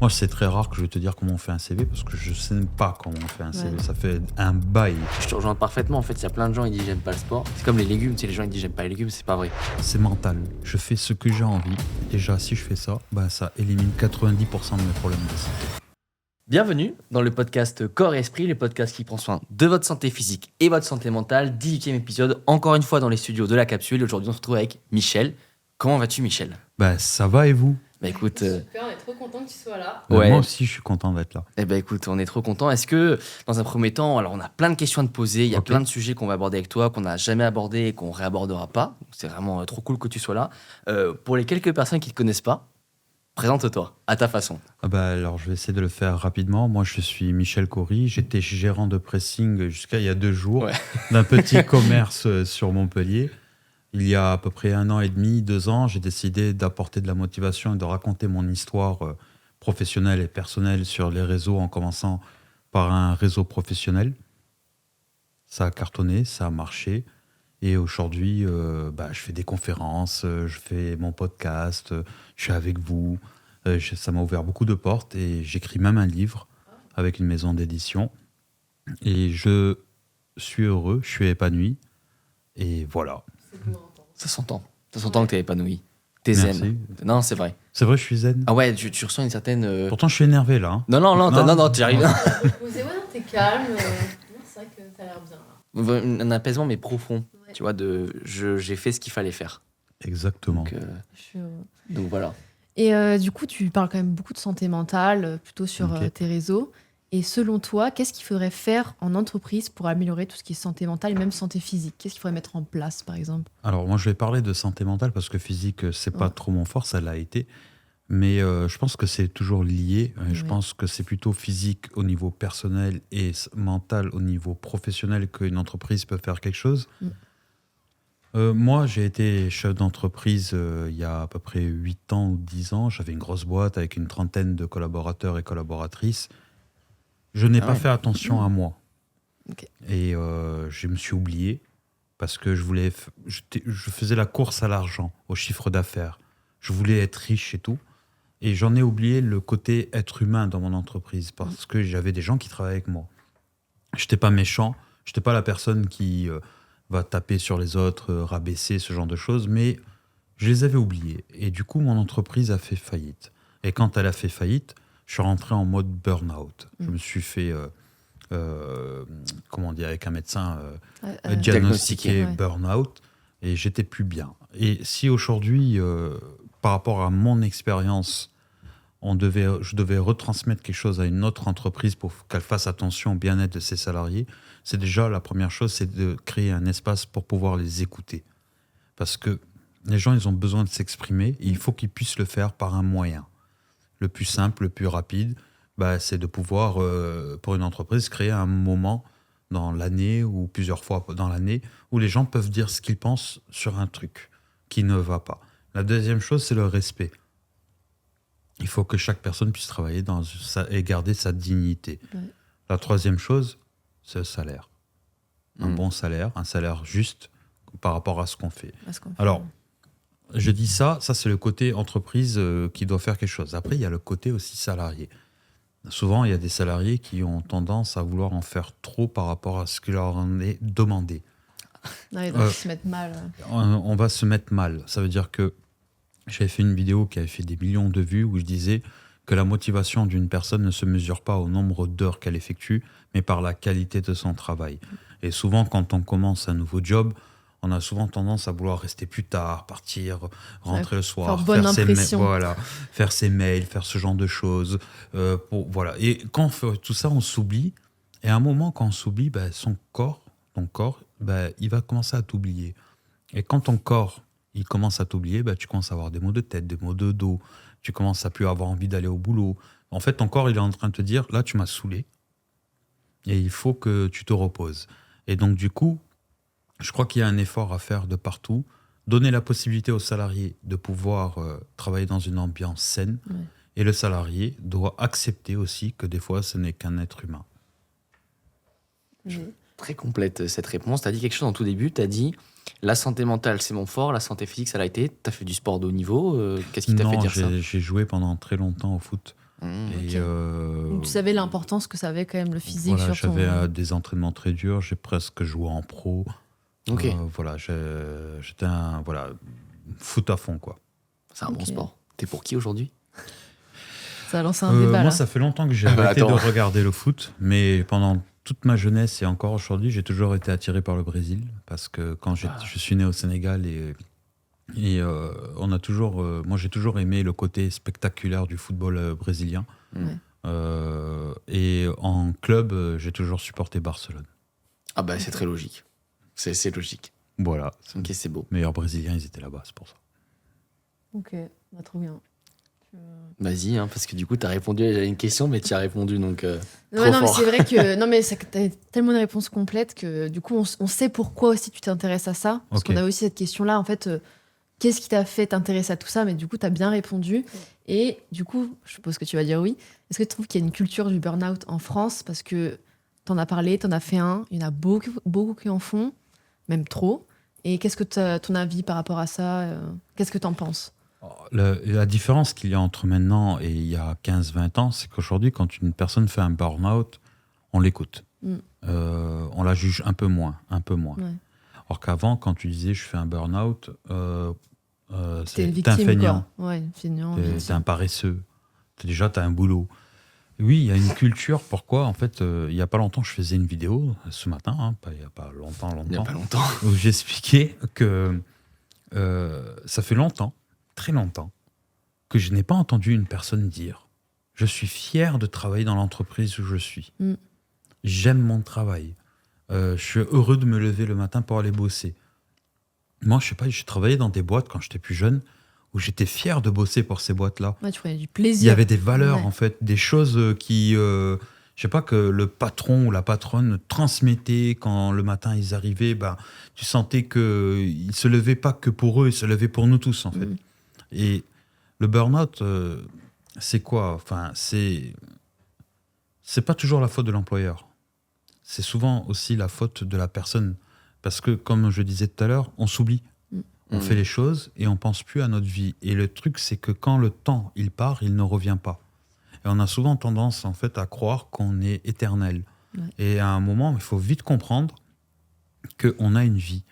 Moi, c'est très rare que je vais te dire comment on fait un CV parce que je sais même pas comment on fait un CV. Ouais. Ça fait un bail. Je te rejoins parfaitement. En fait, il y a plein de gens qui disent j'aime pas le sport. C'est comme les légumes. Tu sais, les gens ils disent j'aime pas les légumes, c'est pas vrai. C'est mental. Je fais ce que j'ai envie. Déjà, si je fais ça, ça élimine 90% de mes problèmes de santé. Bienvenue dans le podcast Corps et Esprit, le podcast qui prend soin de votre santé physique et votre santé mentale. 18e épisode, encore une fois dans les studios de la capsule. Aujourd'hui, on se retrouve avec Michel. Comment vas-tu, Michel ? Ça va et vous? Bah écoute, Super, on est trop content que tu sois là. Ouais. Moi aussi, je suis content d'être là. écoute, on est trop content. Est-ce que, dans un premier temps, alors on a plein de questions à te poser, il y a Ok. plein de sujets qu'on va aborder avec toi, qu'on n'a jamais abordés et qu'on réabordera pas. C'est vraiment trop cool que tu sois là. Pour les quelques personnes qui ne te connaissent pas, présente-toi à ta façon. Alors, je vais essayer de le faire rapidement. Moi, je suis Michel Cory. J'étais gérant de pressing jusqu'à il y a 2 jours Ouais. d'un petit commerce sur Montpellier. Il y a à peu près 1 an et demi, 2 ans, j'ai décidé d'apporter de la motivation et de raconter mon histoire professionnelle et personnelle sur les réseaux en commençant par un réseau professionnel. Ça a cartonné, ça a marché. Et aujourd'hui, je fais des conférences, je fais mon podcast, je suis avec vous. Ça m'a ouvert beaucoup de portes et j'écris même un livre avec une maison d'édition. Et je suis heureux, je suis épanoui. Et voilà. C'est bon à entendre. Ça s'entend que tu es épanoui. T'es Merci. zen. Non, c'est vrai. C'est vrai, je suis zen. Ah ouais, tu ressens une certaine... Pourtant, je suis énervé là. Non, tu arrives. Reposez, ouais, non, t'es calme. Non, c'est vrai que t'as l'air bien là. Un apaisement, mais profond. Ouais. Tu vois, j'ai fait ce qu'il fallait faire. Exactement. Je suis heureux. Donc voilà. Et du coup, tu parles quand même beaucoup de santé mentale, plutôt sur Ok. tes réseaux. Et selon toi, qu'est-ce qu'il faudrait faire en entreprise pour améliorer tout ce qui est santé mentale et même santé physique? Qu'est-ce qu'il faudrait mettre en place, par exemple? Alors, moi, je vais parler de santé mentale parce que physique, c'est pas Ouais. trop mon fort, ça l'a été. Mais je pense que c'est toujours lié. Je Ouais. pense que c'est plutôt physique au niveau personnel et mental au niveau professionnel qu'une entreprise peut faire quelque chose. Moi, j'ai été chef d'entreprise il y a à peu près 8 ans ou 10 ans. J'avais une grosse boîte avec une trentaine de collaborateurs et collaboratrices. Je n'ai Ah pas ouais. fait attention à moi. Ok. Et je me suis oublié parce que je faisais la course à l'argent, au chiffre d'affaires. Je voulais être riche et tout. Et j'en ai oublié le côté être humain dans mon entreprise parce que j'avais des gens qui travaillaient avec moi. Je n'étais pas méchant, je n'étais pas la personne qui va taper sur les autres, rabaisser, ce genre de choses, mais je les avais oubliés. Et du coup, mon entreprise a fait faillite. Et quand elle a fait faillite, je suis rentré en mode burn-out. Je me suis fait, avec un médecin, diagnostiqué ouais. burn-out et j'étais plus bien. Et si aujourd'hui, par rapport à mon expérience, je devais retransmettre quelque chose à une autre entreprise pour qu'elle fasse attention au bien-être de ses salariés, c'est déjà la première chose, c'est de créer un espace pour pouvoir les écouter. Parce que les gens, ils ont besoin de s'exprimer et il faut qu'ils puissent le faire par un moyen. Le plus simple, le plus rapide, c'est de pouvoir, pour une entreprise, créer un moment dans l'année ou plusieurs fois dans l'année où les gens peuvent dire ce qu'ils pensent sur un truc qui ne va pas. La deuxième chose, c'est le respect. Il faut que chaque personne puisse travailler et garder sa dignité. Ouais. La troisième chose, c'est le salaire. Un Mm. bon salaire, un salaire juste par rapport à ce qu'on fait. Parce qu'on fait- Alors, je dis ça c'est le côté entreprise qui doit faire quelque chose. Après, il y a le côté aussi salarié. Souvent, il y a des salariés qui ont tendance à vouloir en faire trop par rapport à ce qui leur en est demandé. Non, ils doivent se mettre mal. On va se mettre mal. Ça veut dire que j'avais fait une vidéo qui avait fait des millions de vues où je disais que la motivation d'une personne ne se mesure pas au nombre d'heures qu'elle effectue, mais par la qualité de son travail. Et souvent, quand on commence un nouveau job, on a souvent tendance à vouloir rester plus tard, partir, rentrer le soir, faire bonne impression. faire ses mails, faire ce genre de choses. Voilà. Et quand on fait tout ça, on s'oublie. Et à un moment, quand on s'oublie, ton corps, il va commencer à t'oublier. Et quand ton corps, il commence à t'oublier, tu commences à avoir des maux de tête, des maux de dos, tu commences à plus avoir envie d'aller au boulot. En fait, ton corps, il est en train de te dire, là, tu m'as saoulé et il faut que tu te reposes. Et donc, du coup, je crois qu'il y a un effort à faire de partout, donner la possibilité aux salariés de pouvoir travailler dans une ambiance saine, Ouais. et le salarié doit accepter aussi que des fois, ce n'est qu'un être humain. Très complète cette réponse. Tu as dit quelque chose en tout début. Tu as dit la santé mentale, c'est mon fort. La santé physique, ça l'a été. Tu as fait du sport de haut niveau. Qu'est-ce qui t'a fait dire ça ? J'ai joué pendant très longtemps au foot. Et, Donc, tu savais l'importance que ça avait quand même le physique voilà, sur ton... j'avais des entraînements très durs. J'ai presque joué en pro. Ok. Voilà, j'étais un foot à fond, quoi. C'est un bon Ok. sport. T'es pour qui aujourd'hui? Ça a lancé un débat, Moi, là. ça fait longtemps que j'ai Ah bah, arrêté attends. de regarder le foot, mais pendant toute ma jeunesse et encore aujourd'hui, j'ai toujours été attiré par le Brésil parce que quand je suis né au Sénégal on a toujours, moi j'ai toujours aimé le côté spectaculaire du football brésilien. Ouais. Et en club, j'ai toujours supporté Barcelone. Ah bah c'est très logique. C'est logique. Voilà, Ok, c'est beau. les meilleurs Brésiliens, ils étaient là-bas, c'est pour ça. Ok, bah, trop bien. Vas-y, hein, parce que du coup, t'as répondu à une question, mais tu as répondu, donc Ouais, trop non, mais fort. c'est vrai que non, mais t'as tellement de réponses complètes que du coup, on sait pourquoi aussi tu t'intéresses à ça. Parce Ok. qu'on a aussi cette question-là, en fait, qu'est-ce qui t'a fait t'intéresser à tout ça? Mais du coup, t'as bien répondu. Et du coup, je suppose que tu vas dire oui. Est-ce que tu trouves qu'il y a une culture du burn-out en France? Parce que t'en as parlé, t'en as fait un. Il y en a beaucoup, beaucoup qui en font, même trop. Et qu'est-ce que ton avis par rapport à ça? Qu'est-ce que t'en penses? La différence qu'il y a entre maintenant et il y a 15-20 ans, c'est qu'aujourd'hui, quand une personne fait un burn-out, on l'écoute. Mm. On la juge un peu moins. Ouais. Alors qu'avant, quand tu disais je fais un burn-out, T'es une t'es un victime, feignant, quoi. Ouais, une feignant, t'es victime. un paresseux. Déjà, t'as un boulot. Oui, il y a une culture. Pourquoi? En fait, il n'y a pas longtemps, je faisais une vidéo, ce matin, hein, il n'y a pas longtemps, Il n'y a pas longtemps. où j'expliquais que ça fait longtemps, très longtemps, que je n'ai pas entendu une personne dire « Je suis fier de travailler dans l'entreprise où je suis. Mm. J'aime mon travail. Je suis heureux de me lever le matin pour aller bosser. » Moi, je sais pas, j'ai travaillé dans des boîtes quand j'étais plus jeune où j'étais fier de bosser pour ces boîtes-là. Ouais, tu prenais du Il plaisir. y avait des valeurs, Ouais. en fait, des choses qui, je sais pas, que le patron ou la patronne transmettait quand le matin ils arrivaient. Ben, tu sentais qu'ils se levaient pas que pour eux, ils se levaient pour nous tous, en fait. Mm. Et le burn-out, c'est quoi? Enfin, c'est pas toujours la faute de l'employeur. C'est souvent aussi la faute de la personne. Parce que, comme je disais tout à l'heure, on s'oublie. On fait les choses et on pense plus à notre vie. Et le truc, c'est que quand le temps, il part, il ne revient pas. Et on a souvent tendance, en fait, à croire qu'on est éternel. Ouais. Et à un moment, il faut vite comprendre qu'on a une vie.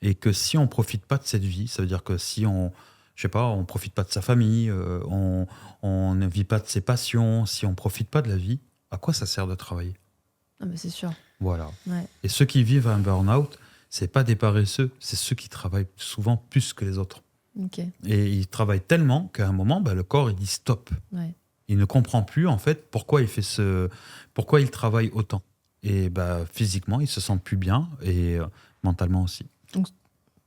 Et que si on profite pas de cette vie, ça veut dire que si on, je sais pas, on profite pas de sa famille, on ne vit pas de ses passions, si on profite pas de la vie, à quoi ça sert de travailler? Ah, mais c'est sûr. Voilà. Ouais. Et ceux qui vivent un burn-out, c'est pas des paresseux, c'est ceux qui travaillent souvent plus que les autres. Ok. Et ils travaillent tellement qu'à un moment, le corps il dit stop. Ouais. Il ne comprend plus en fait pourquoi il travaille autant. Et physiquement, il se sent plus bien et mentalement aussi.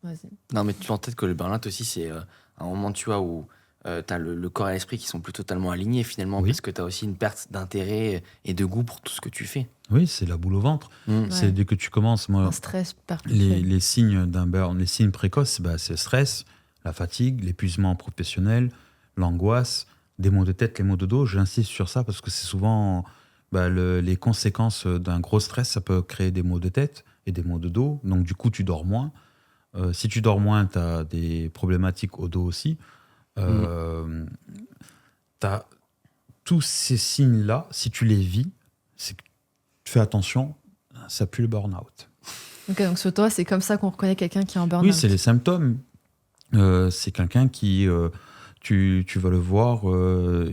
Vas-y. Non, mais tu as en tête que le burn-out aussi, c'est un moment, tu vois, où tu as le corps et l'esprit qui sont plus totalement alignés finalement, Oui. parce que tu as aussi une perte d'intérêt et de goût pour tout ce que tu fais. Oui, c'est la boule au ventre. Mm. C'est dès que tu commences, moi, Un stress perpétuel. les signes d'un burn, les signes précoces, c'est le stress, la fatigue, l'épuisement professionnel, l'angoisse, des maux de tête, les maux de dos. J'insiste sur ça parce que c'est souvent les conséquences d'un gros stress, ça peut créer des maux de tête et des maux de dos. Donc du coup, tu dors moins. Si tu dors moins, tu as des problématiques au dos aussi. Tu as tous ces signes-là, si tu les vis, fais attention, ça pue le burn-out. Ok, donc sur toi, c'est comme ça qu'on reconnaît quelqu'un qui est en burn-out. Oui, c'est les symptômes. C'est quelqu'un qui, tu vas le voir,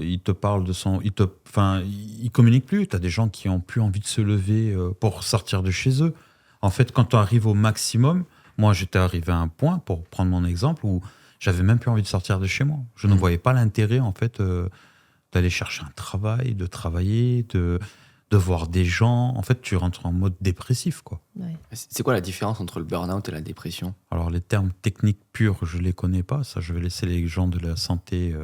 il te parle de son... il communique plus. Tu as des gens qui n'ont plus envie de se lever pour sortir de chez eux. En fait, quand tu arrives au maximum, moi j'étais arrivé à un point, pour prendre mon exemple, où j'avais même plus envie de sortir de chez moi. Je ne voyais pas l'intérêt, en fait, d'aller chercher un travail, de travailler, de voir des gens. En fait, tu rentres en mode dépressif, quoi. Ouais. C'est quoi la différence entre le burn-out et la dépression? Alors, les termes techniques purs, je ne les connais pas. Ça, je vais laisser les gens de la santé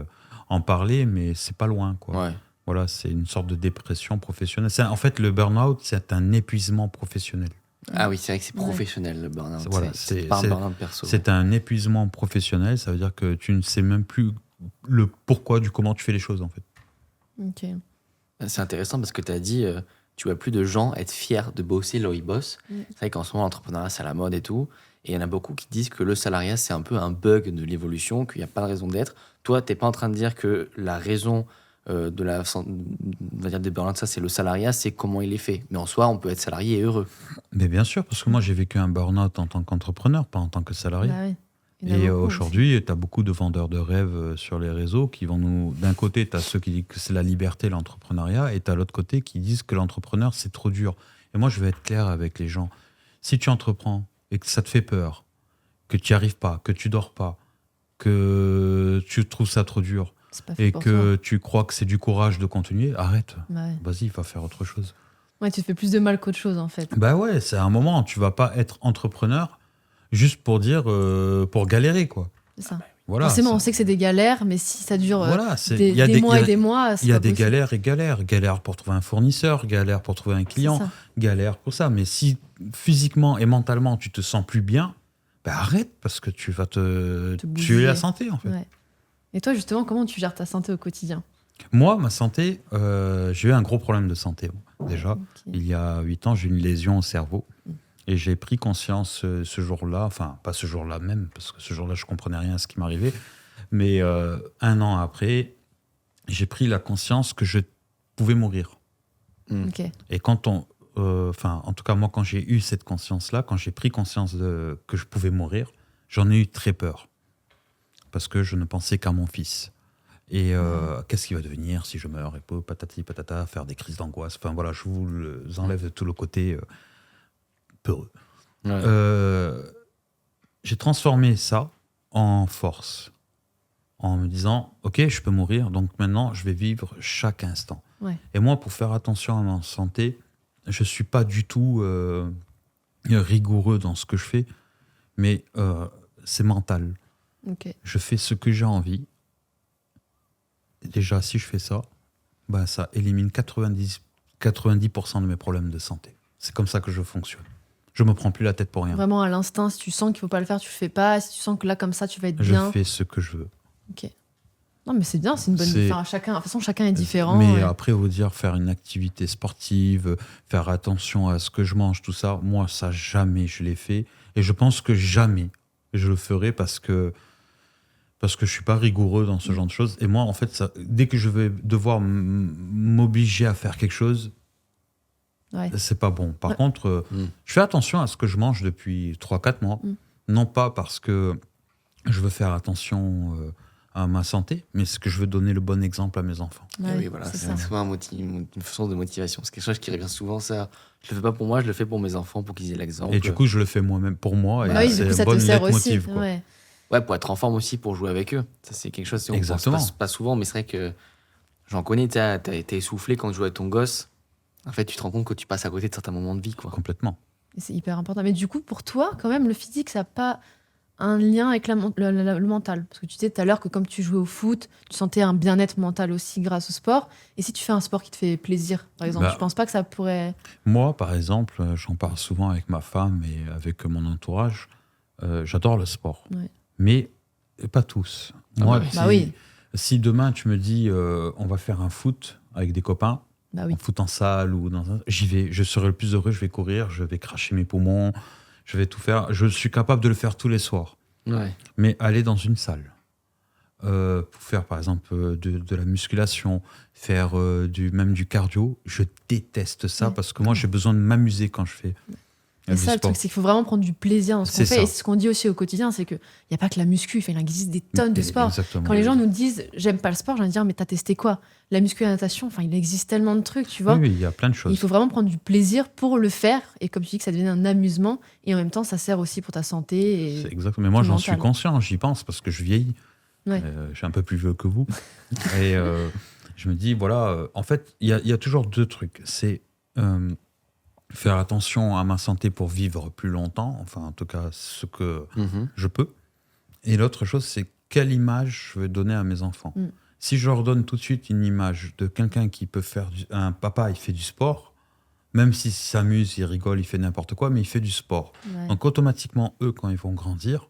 en parler, mais c'est pas loin, quoi. Ouais. Voilà, c'est une sorte de dépression professionnelle. En fait, le burn-out, c'est un épuisement professionnel. Ah oui, c'est vrai que c'est Ouais. professionnel le burn-out. Voilà, c'est pas un burn-out perso. C'est un épuisement professionnel. Ça veut dire que tu ne sais même plus le pourquoi du comment tu fais les choses, en fait. Ok. C'est intéressant parce que tu as dit, tu vois plus de gens être fiers de bosser là où ils bossent. Mm. C'est vrai qu'en ce moment, l'entrepreneuriat, c'est à la mode et tout. Et il y en a beaucoup qui disent que le salariat, c'est un peu un bug de l'évolution, qu'il n'y a pas de raison d'être. Toi, tu n'es pas en train de dire que la raison on va dire des burn-out, ça c'est le salariat, c'est comment il est fait. Mais en soi, on peut être salarié et heureux. Mais bien sûr, parce que moi, j'ai vécu un burn-out en tant qu'entrepreneur, pas en tant que salarié. Bah oui. Il y en a Et beaucoup aujourd'hui, tu as beaucoup de vendeurs de rêves sur les réseaux qui vont nous... D'un côté, tu as ceux qui disent que c'est la liberté, l'entrepreneuriat, et tu as l'autre côté qui disent que l'entrepreneur, c'est trop dur. Et moi, je vais être clair avec les gens. Si tu entreprends et que ça te fait peur, que tu n'y arrives pas, que tu dors pas, que tu trouves ça trop dur, aussi. C'est pas fait et pour que tu crois que c'est du courage de continuer, arrête. toi. Bah ouais. Vas-y, va faire autre chose. Ouais, tu te fais plus de mal qu'autre chose, en fait. Bah ouais, c'est un moment, tu vas pas être entrepreneur juste pour dire, pour galérer, quoi. C'est ça. Voilà, Forcément, on c'est- sait que c'est des galères, mais si ça dure Voilà, c'est- des, il y a des des- mois il y a- et des mois, c'est Il y a pas des possible. galères et galères. Galère pour trouver un fournisseur, galère pour trouver un C'est client, ça. galère pour ça. Mais si physiquement et mentalement tu te sens plus bien, bah arrête parce que tu vas te tuer bousiller. la santé en fait. Ouais. Et toi, justement, comment tu gères ta santé au quotidien? Moi, ma santé, j'ai eu un gros problème de santé. Déjà, Ok. il y a 8 ans, j'ai eu une lésion au cerveau. Mm. Et j'ai pris conscience ce jour-là, enfin pas ce jour-là même, parce que ce jour-là, je comprenais rien à ce qui m'arrivait. Mais 1 an après, j'ai pris la conscience que je pouvais mourir. Ok. Et quand en tout cas, moi, quand j'ai eu cette conscience-là, quand j'ai pris conscience que je pouvais mourir, j'en ai eu très peur. Parce que je ne pensais qu'à mon fils. Et qu'est-ce qu'il va devenir si je meurs? Et patati patata, faire des crises d'angoisse. Enfin voilà, je vous enlève de tout le côté peureux. Ouais. J'ai transformé ça en force. En me disant, ok, je peux mourir, donc maintenant, je vais vivre chaque instant. Ouais. Et moi, pour faire attention à ma santé, je ne suis pas du tout rigoureux dans ce que je fais, mais c'est mental. Ok. Je fais ce que j'ai envie. Et déjà, si je fais ça, bah, ça élimine 90% de mes problèmes de santé. C'est comme ça que je fonctionne. Je me prends plus la tête pour rien. Vraiment à l'instinct, si tu sens qu'il faut pas le faire, tu le fais pas. Si tu sens que là, comme ça, tu vas être Je bien. fais ce que je veux. Ok. Non, mais c'est bien, c'est une bonne. C'est- Enfin, chacun, de toute façon, chacun est différent. Mais ouais. après, vous dire faire une activité sportive, faire attention à ce que je mange, tout ça, moi, ça, jamais je l'ai fait. Et je pense que jamais je le ferai parce que je suis pas rigoureux dans ce genre de choses. Et moi, en fait, ça, dès que je vais devoir m'obliger à faire quelque chose, Ouais. c'est pas bon. Par Ouais. contre, je fais attention à ce que je mange depuis 3-4 mois. Mm. Non pas parce que je veux faire attention à ma santé, mais c'est que je veux donner le bon exemple à mes enfants. Et Ouais, oui, voilà, c'est c'est ça. souvent une source de motivation. C'est quelque chose qui revient souvent, ça. Je le fais pas pour moi, je le fais pour mes enfants, pour qu'ils aient l'exemple. Et du coup, je le fais moi-même pour moi. Et Bah oui, c'est du coup, ça bonne te sert aussi. leitmotiv, quoi. Ouais. Ouais, pour être en forme aussi, pour jouer avec eux. Ça, c'est quelque chose, on pense Exactement. pas souvent, mais c'est vrai que j'en connais, t'as été essoufflé quand tu joues avec ton gosse. En fait, tu te rends compte que tu passes à côté de certains moments de vie, quoi. Complètement. Et c'est hyper important. Mais du coup, pour toi, quand même, le physique, ça n'a pas un lien avec le mental. Parce que tu disais tout à l'heure que comme tu jouais au foot, tu sentais un bien-être mental aussi grâce au sport. Et si tu fais un sport qui te fait plaisir, par exemple, Bah, tu penses pas que ça pourrait... Moi, par exemple, j'en parle souvent avec ma femme et avec mon entourage. J'adore le sport. Ouais. Mais pas tous. Ah Moi, bah oui. si, Bah oui. si demain tu me dis on va faire un foot avec des copains, Bah oui. en foot en salle ou dans un... J'y vais. Je serai le plus heureux, je vais courir, je vais cracher mes poumons, je vais tout faire. Je suis capable de le faire tous les soirs. Ouais. Mais aller dans une salle, pour faire par exemple de la musculation, faire même du cardio, je déteste ça Ouais. parce que moi j'ai besoin de m'amuser quand je fais Et du ça, le sport. truc, c'est qu'il faut vraiment prendre du plaisir dans ce qu'on C'est fait. ça. Et ce qu'on dit aussi au quotidien, c'est qu'il n'y a pas que la muscu. Enfin, il existe des tonnes de sports. Exactement. Quand les gens nous disent « j'aime pas le sport », j'ai envie de dire « mais t'as testé quoi ?» La muscu, la natation, enfin, il existe tellement de trucs, tu vois. Oui, il y a plein de Et choses. il faut vraiment prendre du plaisir pour le faire. Et comme tu dis, que ça devienne un amusement. Et en même temps, ça sert aussi pour ta santé. C'est Et... exact. Mais moi, tout j'en mental. suis conscient, j'y pense parce que je vieillis. Ouais. Je suis un peu plus vieux que vous. Et je me dis, voilà, en fait, il y a toujours deux trucs. C'est faire attention à ma santé pour vivre plus longtemps, enfin, en tout cas, ce que Mhm. je peux. Et l'autre chose, c'est quelle image je veux donner à mes enfants. Mm. Si je leur donne tout de suite une image de quelqu'un qui peut faire un papa, il fait du sport, même s'il s'amuse, il rigole, il fait n'importe quoi, mais il fait du sport. Ouais. Donc automatiquement, eux, quand ils vont grandir,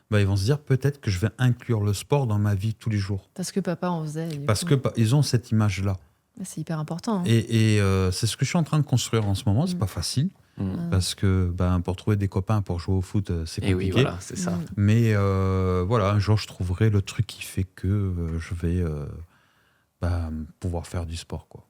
bah, ils vont se dire peut-être que je vais inclure le sport dans ma vie tous les jours. Parce que papa en faisait. et du Parce coup, que ils ont cette image-là. c'est hyper important. Hein. Et c'est ce que je suis en train de construire en ce moment. C'est Mm. pas facile Mhm. parce que pour trouver des copains pour jouer au foot, c'est Et compliqué. oui, voilà, c'est ça. Mais voilà, un jour, je trouverai le truc qui fait que je vais pouvoir faire du sport, quoi.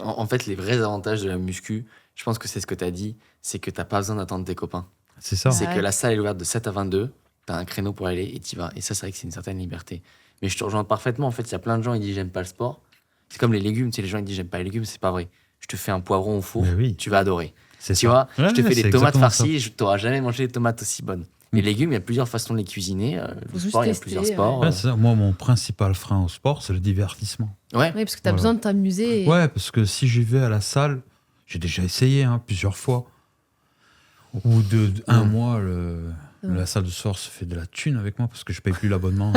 En fait, les vrais avantages de la muscu, je pense que c'est ce que tu as dit, c'est que tu n'as pas besoin d'attendre tes copains. C'est ça. C'est Ouais. que la salle est ouverte de 7 à 22, tu as un créneau pour aller et tu y vas. Et ça, c'est vrai que c'est une certaine liberté. Mais je te rejoins parfaitement. En fait, il y a plein de gens qui disent j'aime pas le sport. C'est comme les légumes, tu sais, les gens ils disent j'aime pas les légumes, c'est pas vrai. Je te fais un poivron au four, Mais oui. tu vas adorer. C'est Tu ça. vois, Ouais, je te fais c'est des tomates exactement ça. farcies, tu n'auras jamais mangé des tomates aussi bonnes. Les légumes, il y a plusieurs façons de les cuisiner. Le juste sport, il y a tester, plusieurs sports. Ouais, c'est ça. Moi, mon principal frein au sport, c'est le divertissement. Ouais. Oui, parce que tu as Voilà. besoin de t'amuser. Ouais, parce que si j'y vais à la salle, j'ai déjà essayé plusieurs fois. Au bout d'un mois, la salle de sport se fait de la thune avec moi parce que je paye plus l'abonnement.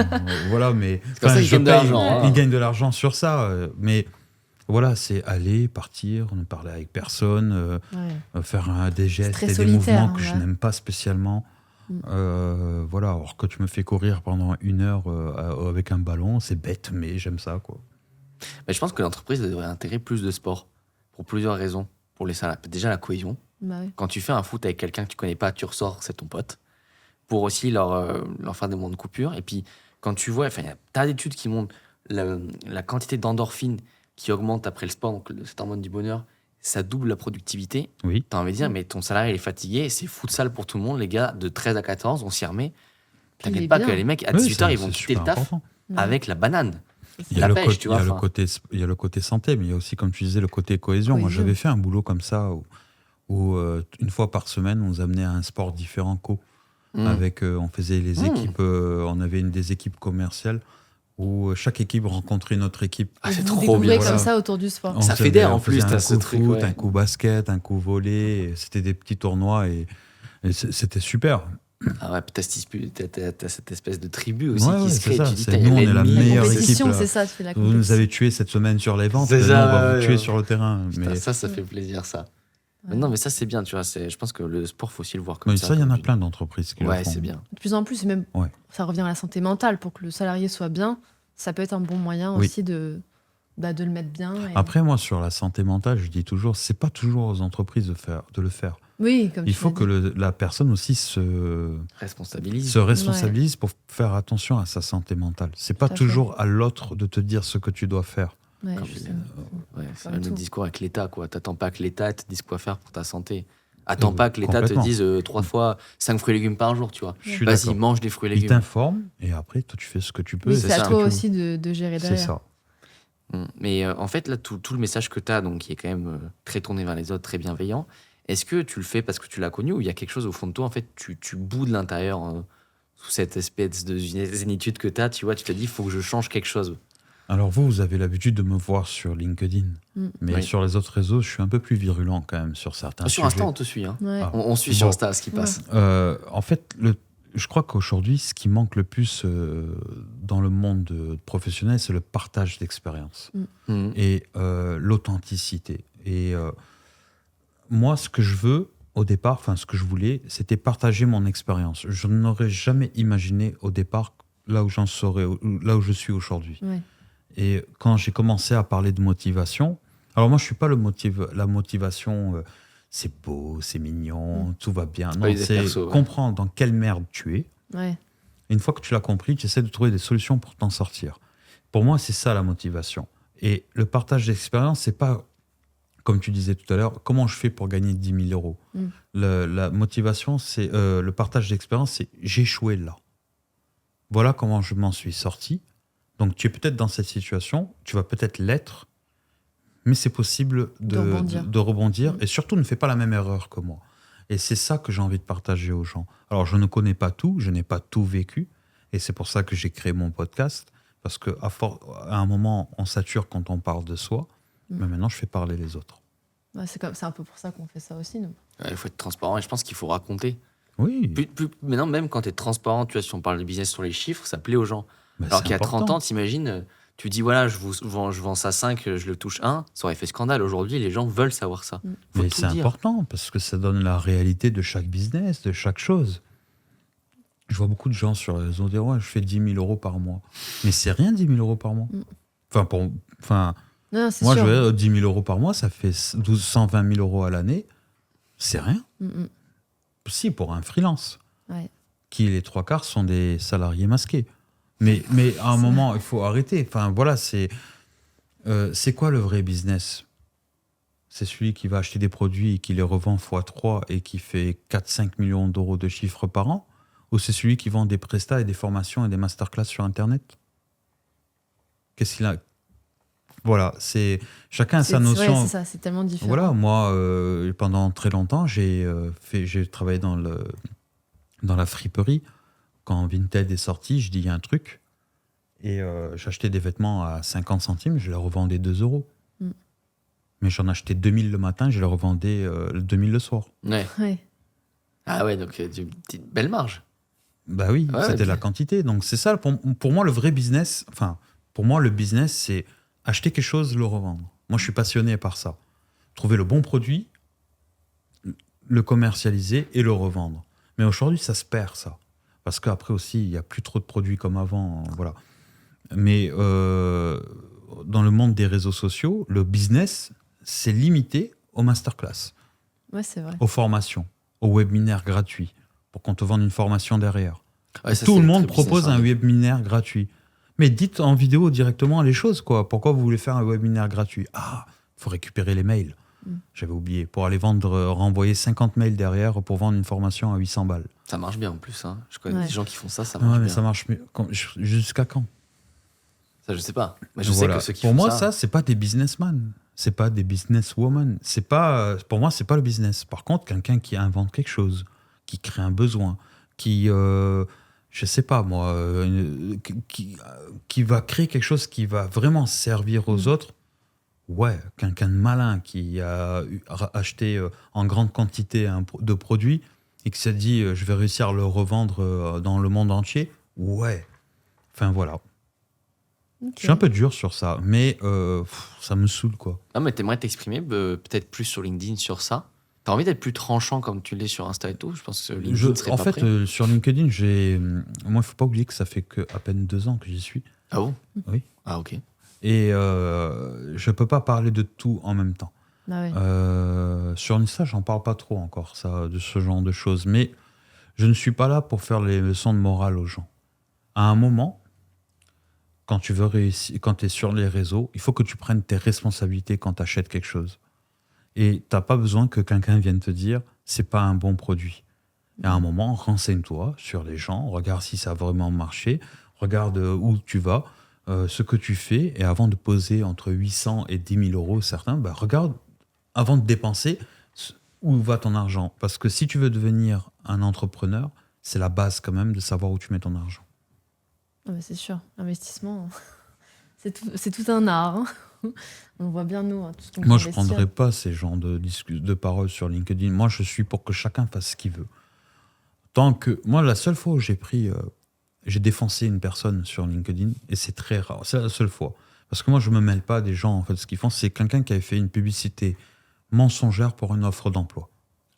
Voilà, mais C'est pour ça qu'ils je gagnent de paye- l'argent, hein. Ils gagnent de l'argent sur ça. Mais voilà, c'est aller, partir, ne parler avec personne, Ouais. faire des gestes très et des solitaire, mouvements que je ouais. n'aime pas spécialement. Voilà, alors que tu me fais courir pendant 1 heure avec un ballon, c'est bête, mais j'aime ça, quoi. Mais je pense que l'entreprise devrait intégrer plus de sport pour plusieurs raisons. Pour les salariés. Déjà, la cohésion. Bah ouais. Quand tu fais un foot avec quelqu'un que tu connais pas, tu ressors, c'est ton pote. Pour aussi leur faire des moments de coupure. Et puis, quand tu vois, il y a tas d'études qui montrent la quantité d'endorphines qui augmente après le sport, donc cette hormone du bonheur, ça double la productivité. Oui. T'as envie de dire, mais ton salarié il est fatigué, c'est futsal pour tout le monde, les gars, de 13 à 14, on s'y remet. Puis il T'inquiète est pas bien. que les mecs, à Oui, 18h, c'est- ils vont c'est quitter le super taf important. Ouais. avec la banane. Il y a, La le, pêche, côté, tu vois, il y a le côté santé, mais il y a aussi, comme tu disais, le côté cohésion. Moi, Cohésion. j'avais fait un boulot comme ça où une fois par semaine, on nous amenait à un sport différent avec, on faisait les équipes, on avait des équipes commerciales où chaque équipe rencontrait une autre équipe. Ah, Et c'est vous trop découvrez bien. comme Voilà. ça autour du sport. On Ça faisait- fédère, en on faisait plus, t'as un ce coup truc, foot, ouais. un coup basket, un coup volley. Et c'était des petits tournois et c'était super. Ah ouais, puis t'as cette espèce de tribu aussi Ouais, qui ouais, se c'est crée. ça, Tu dis, c'est t'as nous, on est la l'ennemi. La meilleure compétition, équipe, là. c'est ça, tu fais la Vous nous compétition. avez tués cette semaine sur les ventes, C'est nous, ça, on va ouais, vous tuer ouais. sur le terrain. Putain, Mais ça fait plaisir, ça. Mais non, mais ça, c'est bien, tu vois. Je pense que le sport, faut aussi le voir comme mais ça. ça, il y en comme a tu dis. plein d'entreprises qui le Ouais, font. c'est bien. De plus en plus, et même Ouais. ça revient à la santé mentale. Pour que le salarié soit bien, ça peut être un bon moyen Oui. aussi de le mettre bien. Et... Après, moi, sur la santé mentale, je dis toujours, c'est pas toujours aux entreprises de le faire. oui, comme Il tu faut l'as que dit. la personne aussi se Responsabilise. responsabilise pour faire attention à sa santé mentale. C'est pas Tout à fait. toujours à l'autre de te dire ce que tu dois faire. Ouais, Comme je sais. Ouais, c'est Comme le même tout. discours avec l'État, quoi. T'attends pas que l'État te dise quoi faire pour ta santé. Attends pas que l'État te complètement. dise 3 fois 5 fruits et légumes par jour, tu vois. Je suis Vas-y, d'accord. mange des fruits et Il légumes. t'informe et après, toi, tu fais ce que tu peux. Oui, et c'est ce à que toi tu veux. aussi de gérer C'est derrière. ça. Mais en fait, là, tout le message que tu as, donc, qui est quand même très tourné vers les autres, très bienveillant, est-ce que tu le fais parce que tu l'as connu ou il y a quelque chose au fond de toi, en fait, tu boudes l'intérieur sous cette espèce de zénitude que tu as, tu vois, tu te dis, il faut que je change quelque chose. Alors vous avez l'habitude de me voir sur LinkedIn. Mm. Mais Oui. sur les autres réseaux, je suis un peu plus virulent quand même sur certains Sur sujets. Insta, on te suit. Hein. Ouais. Ah. On suit Bon. sur Insta ce qui passe. En fait, je crois qu'aujourd'hui, ce qui manque le plus dans le monde professionnel, c'est le partage d'expérience Mhm. et l'authenticité. Et moi, ce que je veux au départ, enfin ce que je voulais, c'était partager mon expérience. Je n'aurais jamais imaginé au départ là où j'en serais, là où je suis aujourd'hui. Ouais. Et quand j'ai commencé à parler de motivation, alors moi je suis pas la motivation, c'est beau, c'est mignon, tout va bien. Non, pas les c'est perso, ouais. comprendre dans quelle merde tu es. Ouais. Et une fois que tu l'as compris, tu essaies de trouver des solutions pour t'en sortir. Pour moi, c'est ça la motivation. Et le partage d'expérience, c'est pas, comme tu disais tout à l'heure, comment je fais pour gagner 10 000 euros. La motivation, c'est le partage d'expérience, c'est j'ai échoué là. Voilà comment je m'en suis sorti. Donc tu es peut-être dans cette situation, tu vas peut-être l'être, mais c'est possible de rebondir. Et surtout, ne fais pas la même erreur que moi. Et c'est ça que j'ai envie de partager aux gens. Alors, je ne connais pas tout, je n'ai pas tout vécu, et c'est pour ça que j'ai créé mon podcast, parce qu'à un moment, on sature quand on parle de soi, mais maintenant, je fais parler les autres. Ouais, c'est un peu pour ça qu'on fait ça aussi, nous. Ouais, il faut être transparent et je pense qu'il faut raconter. Oui, Maintenant, même quand tu es transparent, tu vois, si on parle de business sur les chiffres, ça plaît aux gens. mais Alors c'est qu'il y a 30 important. ans, t'imagines, tu dis voilà, je vends ça 5, je le touche 1, ça aurait fait scandale. Aujourd'hui, les gens veulent savoir ça. Faut Mais tout c'est dire. important, parce que ça donne la réalité de chaque business, de chaque chose. Je vois beaucoup de gens sur les réseaux dire ouais, je fais 10 000 euros par mois. Mais c'est rien, 10 000 euros par mois. Enfin, Non, c'est moi, sûr. je veux dire, 10 000 euros par mois, ça fait 120 000 euros à l'année. C'est rien. Si, pour un freelance, Ouais. qui les 3/4 sont des salariés masqués. Mais à un moment, il faut arrêter. Enfin, voilà, c'est... C'est quoi le vrai business? C'est celui qui va acheter des produits et qui les revend x3 et qui fait 4-5 millions d'euros de chiffre par an? Ou c'est celui qui vend des prestats et des formations et des masterclass sur Internet? Qu'est-ce qu'il a? Voilà, chacun a sa Ouais, notion. c'est ça, c'est tellement différent. Voilà, moi, pendant très longtemps, j'ai travaillé dans la friperie. Quand Vinted est sorti, je dis, il y a un truc. Et j'achetais des vêtements à 50 centimes, je les revendais 2 euros. Mm. Mais j'en achetais 2000 le matin, je les revendais 2000 le soir. Ouais. Ouais. Ah ouais, donc une petite belle marge. Bah oui, Ouais, c'était ok. la quantité. Donc c'est ça, pour moi, le vrai business, enfin, pour moi, le business, c'est acheter quelque chose, le revendre. Moi, je suis passionné par ça. Trouver le bon produit, le commercialiser et le revendre. Mais aujourd'hui, ça se perd, ça. Parce qu'après aussi, il n'y a plus trop de produits comme avant. Voilà. Mais dans le monde des réseaux sociaux, le business, c'est limité aux masterclass, Ouais, c'est vrai. aux formations, aux webinaires gratuits, pour qu'on te vende une formation derrière. Ouais, ça, Tout c'est le très monde business propose un orienté. webinaire gratuit. Mais dites en vidéo directement les choses, quoi. Pourquoi vous voulez faire un webinaire gratuit? Ah, il faut récupérer les mails. J'avais oublié. Pour aller renvoyer 50 mails derrière pour vendre une formation à 800 balles. Ça marche bien en plus. Hein. Je connais Ouais. des gens qui font ça, ça Ouais, marche mais bien. ça marche mieux. Jusqu'à quand? Ça, je sais pas. Mais je Voilà. sais que ceux qui Pour font moi, ça, c'est pas des businessmen. C'est pas des businesswomen. C'est pas, pour moi, c'est pas le business. Par contre, quelqu'un qui invente quelque chose, qui crée un besoin, qui, je sais pas moi, qui va créer quelque chose qui va vraiment servir aux autres. Ouais, quelqu'un de malin qui a acheté en grande quantité de produits et qui s'est dit je vais réussir à le revendre dans le monde entier. Ouais. Enfin voilà. Ok. Je suis un peu dur sur ça, mais ça me saoule, quoi. Non, mais t'aimerais t'exprimer peut-être plus sur LinkedIn sur ça. T'as envie d'être plus tranchant comme tu l'es sur Insta et tout. Je pense que LinkedIn serait En pas fait, prêt. sur LinkedIn, moi, il ne faut pas oublier que ça fait que à peine 2 ans que j'y suis. Ah bon? Oui. Ah ok. Et je ne peux pas parler de tout en même temps. Ah ouais. Sur Insta, j'en parle pas trop encore, ça, de ce genre de choses. Mais je ne suis pas là pour faire les leçons de morale aux gens. À un moment, quand tu veux réussir, quand tu es sur les réseaux, il faut que tu prennes tes responsabilités quand tu achètes quelque chose. Et tu n'as pas besoin que quelqu'un vienne te dire c'est pas un bon produit. Et à un moment, renseigne-toi sur les gens, regarde si ça a vraiment marché, regarde où tu vas, ce que tu fais, et avant de poser entre 800 et 10 000 euros, certains, bah, regarde, avant de dépenser, où va ton argent. Parce que si tu veux devenir un entrepreneur, c'est la base quand même de savoir où tu mets ton argent. Ah bah, c'est sûr, l'investissement, c'est tout un art. Hein. On voit bien, nous, hein, tout ce qu'on peut Moi, je ne investir. prendrai pas ces genres de paroles sur LinkedIn. Moi, je suis pour que chacun fasse ce qu'il veut. Moi, la seule fois où j'ai défoncé une personne sur LinkedIn, et c'est très rare, c'est la seule fois. Parce que moi, je ne me mêle pas des gens, en fait, ce qu'ils font, c'est quelqu'un qui avait fait une publicité mensongère pour une offre d'emploi.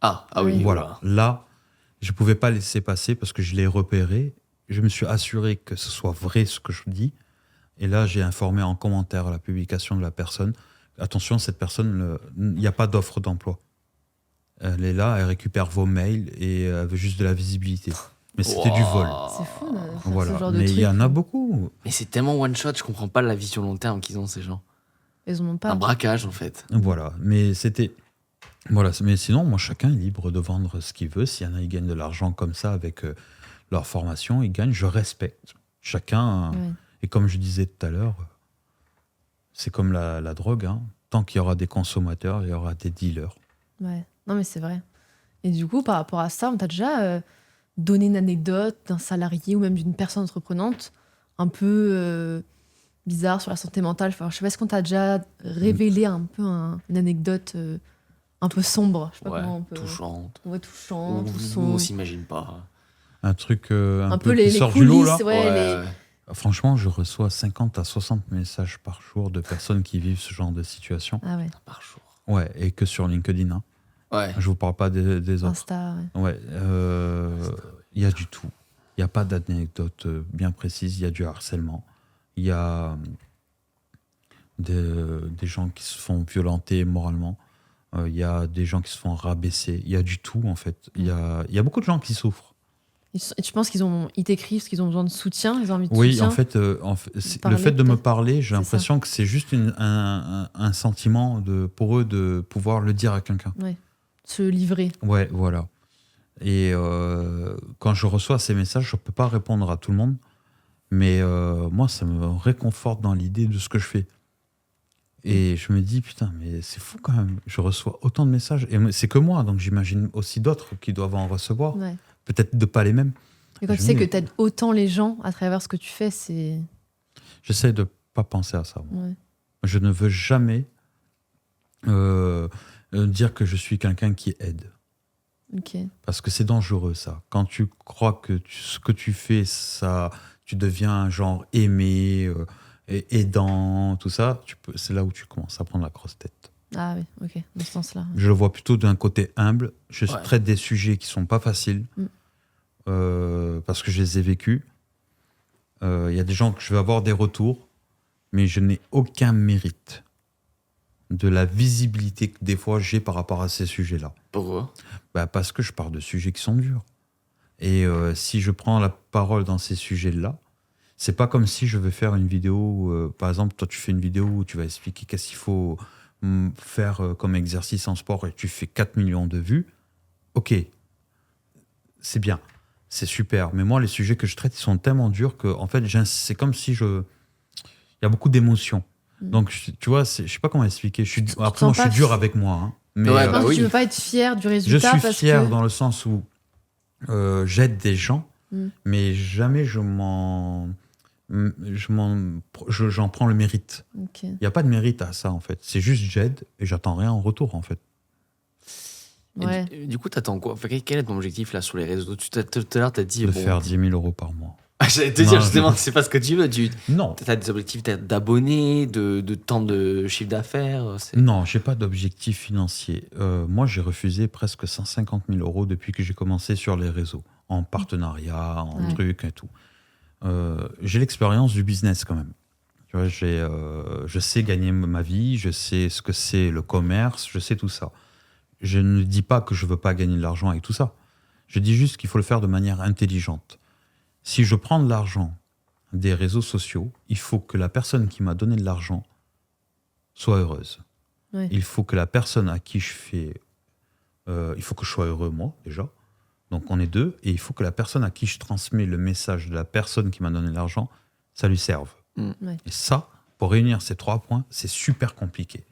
Ah oui. Oui. Voilà. Là, je ne pouvais pas laisser passer parce que je l'ai repéré. Je me suis assuré que ce soit vrai ce que je dis. Et là, j'ai informé en commentaire à la publication de la personne. Attention, cette personne, il n'y a pas d'offre d'emploi. Elle est là, elle récupère vos mails et elle veut juste de la visibilité. Mais c'était du vol. C'est fou de faire ce Voilà. genre de Mais truc. il y en a beaucoup. Mais c'est tellement one shot, je comprends pas la vision long terme qu'ils ont ces gens. Ils en ont Un pas. braquage en fait. Voilà. Mais c'était. Voilà. Mais sinon, moi, chacun est libre de vendre ce qu'il veut. S'il y en a, ils gagnent de l'argent comme ça avec leur formation, ils gagnent. Je respecte. Chacun. Ouais. Et comme je disais tout à l'heure, c'est comme la drogue. Hein. Tant qu'il y aura des consommateurs, il y aura des dealers. Ouais. Non, mais c'est vrai. Et du coup, par rapport à ça, on t'a déjà donné une anecdote d'un salarié ou même d'une personne entreprenante un peu bizarre sur la santé mentale. Enfin, je sais pas, est-ce qu'on t'a déjà révélé un peu une anecdote un peu sombre? Je sais pas Ouais, comment on peut. touchante. Ouais, touchant, tout Nous, sombre. on s'imagine pas. Un truc un Un peu peu qui les sort du lot, là. coulisses, ouais, Franchement, je reçois 50 à 60 messages par jour de personnes qui vivent ce genre de situation. Ah ouais, Par jour. Ouais, et que sur LinkedIn. Hein. Ouais. Je vous parle pas des autres. Insta, ouais. Ouais, il y a du tout. Il n'y a pas d'anecdote bien précise. Il y a du harcèlement. Il y a des gens qui se font violenter moralement. Il y a des gens qui se font rabaisser. Il y a du tout, en fait. Il y a beaucoup de gens qui souffrent. Et tu penses ils t'écrivent parce qu'ils ont besoin de soutien, ils ont envie de Oui, soutien? en fait, le fait de me parler, j'ai C'est l'impression que c'est juste un sentiment pour eux de pouvoir le dire à quelqu'un. Ouais. Se livrer. Ouais, voilà. Et quand je reçois ces messages, je ne peux pas répondre à tout le monde, mais moi, ça me réconforte dans l'idée de ce que je fais. Et je me dis, putain, mais c'est fou quand même, je reçois autant de messages, et c'est que moi, donc j'imagine aussi d'autres qui doivent en recevoir, Ouais. peut-être pas les mêmes. Et quand Je tu sais me que dis, tu aides autant les gens à travers ce que tu fais, c'est... J'essaie de ne pas penser à ça. Moi. Ouais. Je ne veux jamais dire que je suis quelqu'un qui aide. Ok. Parce que c'est dangereux, ça. Quand tu crois que ce que tu fais, ça, tu deviens un genre aimé, aidant, tout ça, c'est là où tu commences à prendre la grosse tête. Ah oui, ok, dans ce sens-là. Je le vois plutôt d'un côté humble. Je Ouais. traite des sujets qui sont pas faciles parce que je les ai vécus. Il y a des gens que je vais avoir des retours, mais je n'ai aucun mérite de la visibilité que des fois j'ai par rapport à ces sujets-là. Pourquoi? Parce que je parle de sujets qui sont durs. Et si je prends la parole dans ces sujets-là, c'est pas comme si je vais faire une vidéo, par exemple, toi tu fais une vidéo où tu vas expliquer qu'est-ce qu'il faut faire comme exercice en sport et tu fais 4 millions de vues. Ok, c'est bien, c'est super. Mais moi, les sujets que je traite, ils sont tellement durs que, en fait, c'est comme si il y a beaucoup d'émotions. Donc, tu vois, je sais pas comment expliquer. Après, moi, je suis dur avec moi. Hein. Mais Ouais, Non, oui. tu veux pas être fier du je résultat suis parce fier que... dans le sens où j'aide des gens, mais jamais j'en prends le mérite. Ok. Il n'y a pas de mérite à ça, en fait. C'est juste j'aide et j'attends rien en retour, en fait. Et Ouais. du coup, t'attends quoi? Enfin, quel est ton objectif là sur les réseaux? Tout à l'heure, t'as dit. De faire 10 000 € par mois. J'allais te Non, dire justement, c'est pas ce que tu veux. Non. T'as des objectifs d'abonnés, de temps de chiffre d'affaires. Non, j'ai pas d'objectif financier. Moi, j'ai refusé presque 150 000 € depuis que j'ai commencé sur les réseaux, en partenariat, en trucs et tout. J'ai l'expérience du business quand même. Tu vois, je sais gagner ma vie, je sais ce que c'est le commerce, je sais tout ça. Je ne dis pas que je veux pas gagner de l'argent avec tout ça. Je dis juste qu'il faut le faire de manière intelligente. Si je prends de l'argent des réseaux sociaux, il faut que la personne qui m'a donné de l'argent soit heureuse. Ouais. Il faut que la personne à qui je fais... il faut que je sois heureux, moi, déjà. Donc, on est deux. Et il faut que la personne à qui je transmets le message de la personne qui m'a donné l'argent, ça lui serve. Ouais. Et ça, pour réunir ces 3 points, c'est super compliqué.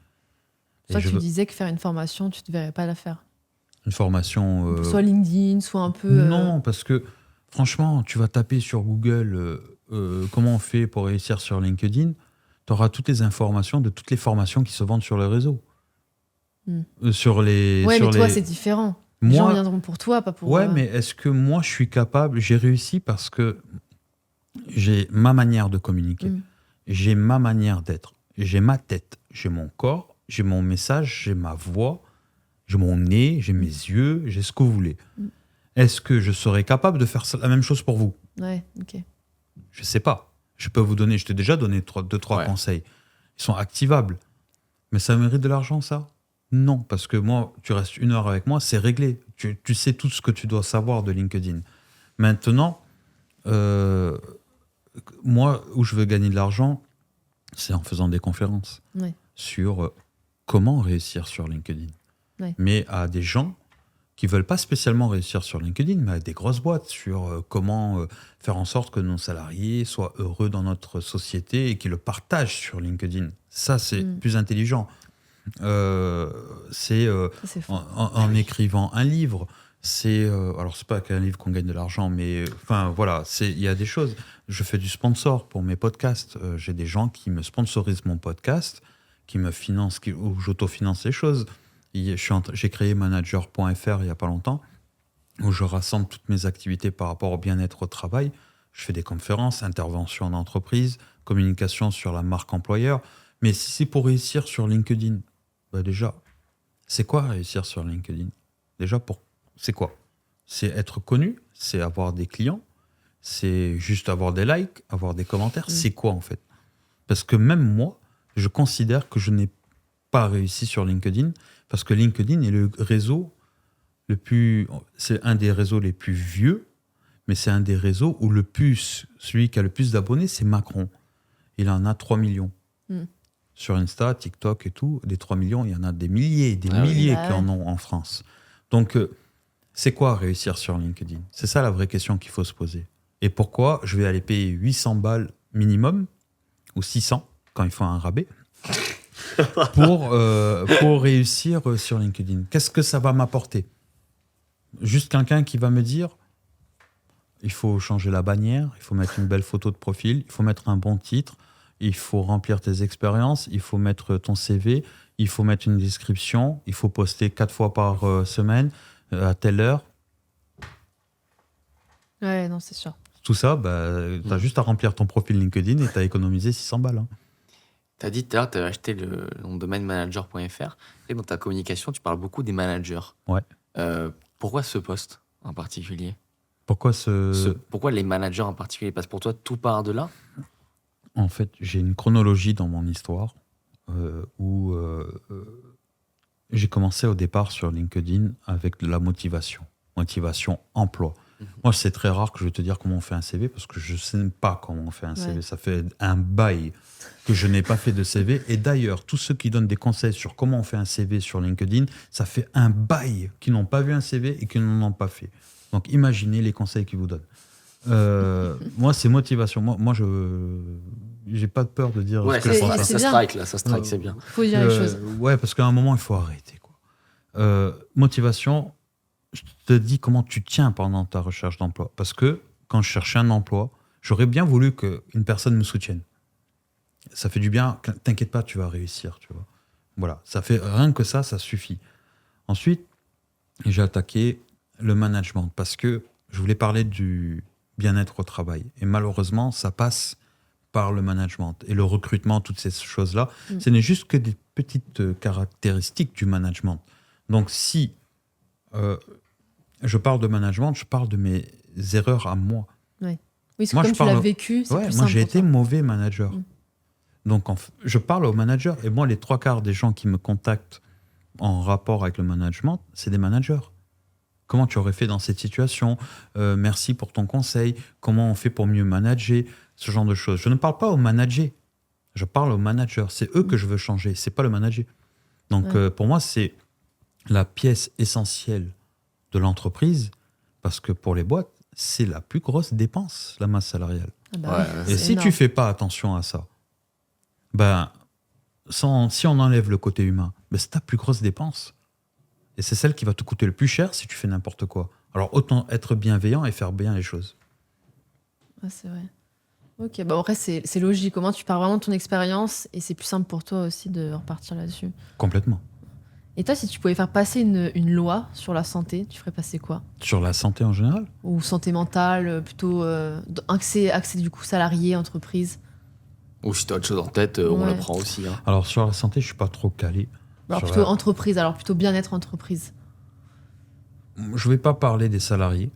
C'est pour ça que tu disais que faire une formation, tu ne devrais pas la faire. Une formation... Soit LinkedIn, soit un peu... Non, parce que, franchement, tu vas taper sur Google comment on fait pour réussir sur LinkedIn, tu auras toutes les informations de toutes les formations qui se vendent sur le réseau. Sur les... Ouais, sur mais toi, les... c'est différent. Les gens viendront pour toi, pas pour... Ouais, mais est-ce que moi, je suis capable... J'ai réussi parce que j'ai ma manière de communiquer. J'ai ma manière d'être. J'ai ma tête. J'ai mon corps. J'ai mon message. J'ai ma voix. J'ai mon nez. J'ai mes yeux. J'ai ce que vous voulez. Est-ce que je serais capable de faire la même chose pour vous? Ouais, ok. Je sais pas. Je peux vous donner... Je t'ai déjà donné 2-3 conseils. Ils sont activables. Mais ça mérite de l'argent, ça? Non, parce que moi, tu restes 1 heure avec moi, c'est réglé. Tu sais tout ce que tu dois savoir de LinkedIn. Maintenant, moi, où je veux gagner de l'argent, c'est en faisant des conférences sur comment réussir sur LinkedIn. Mais à des gens qui ne veulent pas spécialement réussir sur LinkedIn, mais à des grosses boîtes sur comment faire en sorte que nos salariés soient heureux dans notre société et qu'ils le partagent sur LinkedIn. Ça, c'est plus intelligent. C'est en écrivant un livre. Alors, c'est pas qu'un livre qu'on gagne de l'argent, mais enfin, voilà, il y a des choses. Je fais du sponsor pour mes podcasts. J'ai des gens qui me sponsorisent mon podcast, qui me financent, où j'autofinance les choses. J'ai créé manager.fr il n'y a pas longtemps, où je rassemble toutes mes activités par rapport au bien-être au travail. Je fais des conférences, interventions en entreprise, communication sur la marque employeur. Mais si c'est pour réussir sur LinkedIn, déjà, c'est quoi réussir sur LinkedIn? Déjà, c'est quoi? C'est être connu, c'est avoir des clients, c'est juste avoir des likes, avoir des commentaires. C'est quoi, en fait? Parce que même moi, je considère que je n'ai pas réussi sur LinkedIn, parce que LinkedIn est le réseau c'est un des réseaux les plus vieux, mais c'est un des réseaux où celui qui a le plus d'abonnés, c'est Macron. Il en a 3 millions. Mm. Sur Insta, TikTok et tout, des 3 millions, il y en a des milliers qui en ont en France. Donc, c'est quoi réussir sur LinkedIn? C'est ça la vraie question qu'il faut se poser. Et pourquoi je vais aller payer 800 balles minimum, ou 600, quand il faut un rabais, pour réussir sur LinkedIn? Qu'est-ce que ça va m'apporter? Juste quelqu'un qui va me dire, il faut changer la bannière, il faut mettre une belle photo de profil, il faut mettre un bon titre, il faut remplir tes expériences, il faut mettre ton CV, il faut mettre une description, il faut poster 4 fois par semaine, à telle heure. Ouais, non, c'est sûr. Tout ça, tu as juste à remplir ton profil LinkedIn et tu as économisé 600 balles. Hein. Tu as dit tout à l'heure, tu as acheté le nom de domaine manager.fr. Et dans ta communication, tu parles beaucoup des managers. Ouais. Pourquoi ce poste en particulier? Pourquoi Pourquoi les managers en particulier? Parce que pour toi, tout part de là? En fait, j'ai une chronologie dans mon histoire où j'ai commencé au départ sur LinkedIn avec de la motivation emploi. Moi, c'est très rare que je vais te dire comment on fait un CV parce que je ne sais pas comment on fait un CV. Ça fait un bail que je n'ai pas fait de CV. Et d'ailleurs, tous ceux qui donnent des conseils sur comment on fait un CV sur LinkedIn, ça fait un bail qu'ils n'ont pas vu un CV et qu'ils n'en ont pas fait. Donc, imaginez les conseils qu'ils vous donnent. Moi, c'est motivation. Moi, je n'ai pas de peur de dire ce que je pense. Ça strike, là. Ça strike, c'est bien. Il faut dire les choses. Ouais, parce qu'à un moment, il faut arrêter. Motivation, je te dis comment tu tiens pendant ta recherche d'emploi. Parce que quand je cherchais un emploi, j'aurais bien voulu qu'une personne me soutienne. Ça fait du bien. T'inquiète pas, tu vas réussir. Tu vois. Voilà, ça fait rien que ça suffit. Ensuite, j'ai attaqué le management parce que je voulais parler du bien-être au travail. Et malheureusement, ça passe par le management. Et le recrutement, toutes ces choses-là, ce n'est juste que des petites caractéristiques du management. Donc, si je parle de management, je parle de mes erreurs à moi. Oui, parce que comme tu l'as vécu, c'est plus simple. Moi, j'ai été mauvais manager. Donc, je parle aux managers. Et moi, les 3/4 des gens qui me contactent en rapport avec le management, c'est des managers. Comment tu aurais fait dans cette situation? Merci pour ton conseil. Comment on fait pour mieux manager? Ce genre de choses. Je ne parle pas aux managers. Je parle aux managers. C'est eux que je veux changer. C'est pas le manager. Donc, pour moi, c'est la pièce essentielle de l'entreprise parce que pour les boîtes, c'est la plus grosse dépense, la masse salariale. Et si tu fais pas attention à ça, si on enlève le côté humain, c'est ta plus grosse dépense. Et c'est celle qui va te coûter le plus cher si tu fais n'importe quoi. Alors autant être bienveillant et faire bien les choses. C'est vrai. Ok, après c'est logique. Comment tu pars vraiment de ton expérience et c'est plus simple pour toi aussi de repartir là-dessus. Complètement. Et toi, si tu pouvais faire passer une loi sur la santé, tu ferais passer quoi? Sur la santé en général? Ou santé mentale, plutôt accès du coup salarié, entreprise? Ou si tu as autre chose en tête, on la prend aussi. Hein. Alors sur la santé, je suis pas trop calé. Alors plutôt entreprise, plutôt bien-être entreprise. Je vais pas parler des salariés,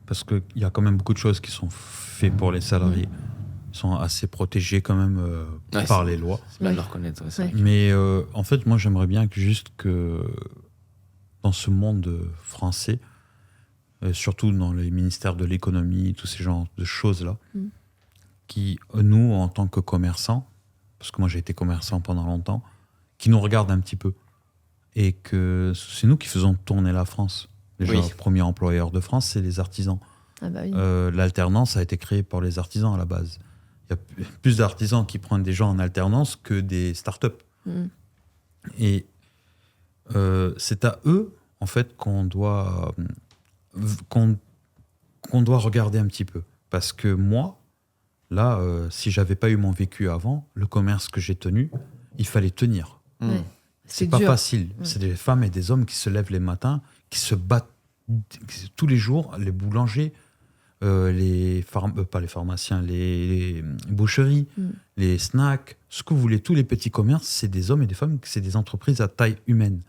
parce qu'il y a quand même beaucoup de choses qui sont faites pour les salariés. Ils sont assez protégés quand même par les lois. C'est bien de le reconnaître. Mais en fait, moi, j'aimerais bien que dans ce monde français, surtout dans les ministères de l'économie, tous ces genres de choses-là, qui, nous, en tant que commerçants, parce que moi, j'ai été commerçant pendant longtemps, qui nous regardent un petit peu. Et que c'est nous qui faisons tourner la France. Déjà, le premier employeur de France, c'est les artisans. L'alternance a été créée pour les artisans à la base. Il y a plus d'artisans qui prennent des gens en alternance que des startups. Et c'est à eux, en fait, qu'on doit regarder un petit peu. Parce que moi, là, si j'avais pas eu mon vécu avant, le commerce que j'ai tenu, il fallait tenir. C'est pas facile. C'est des femmes et des hommes qui se lèvent les matins, qui se battent tous les jours, les boulangers, pas les pharmaciens, les boucheries, les snacks, ce que vous voulez, tous les petits commerces, c'est des hommes et des femmes, c'est des entreprises à taille humaine.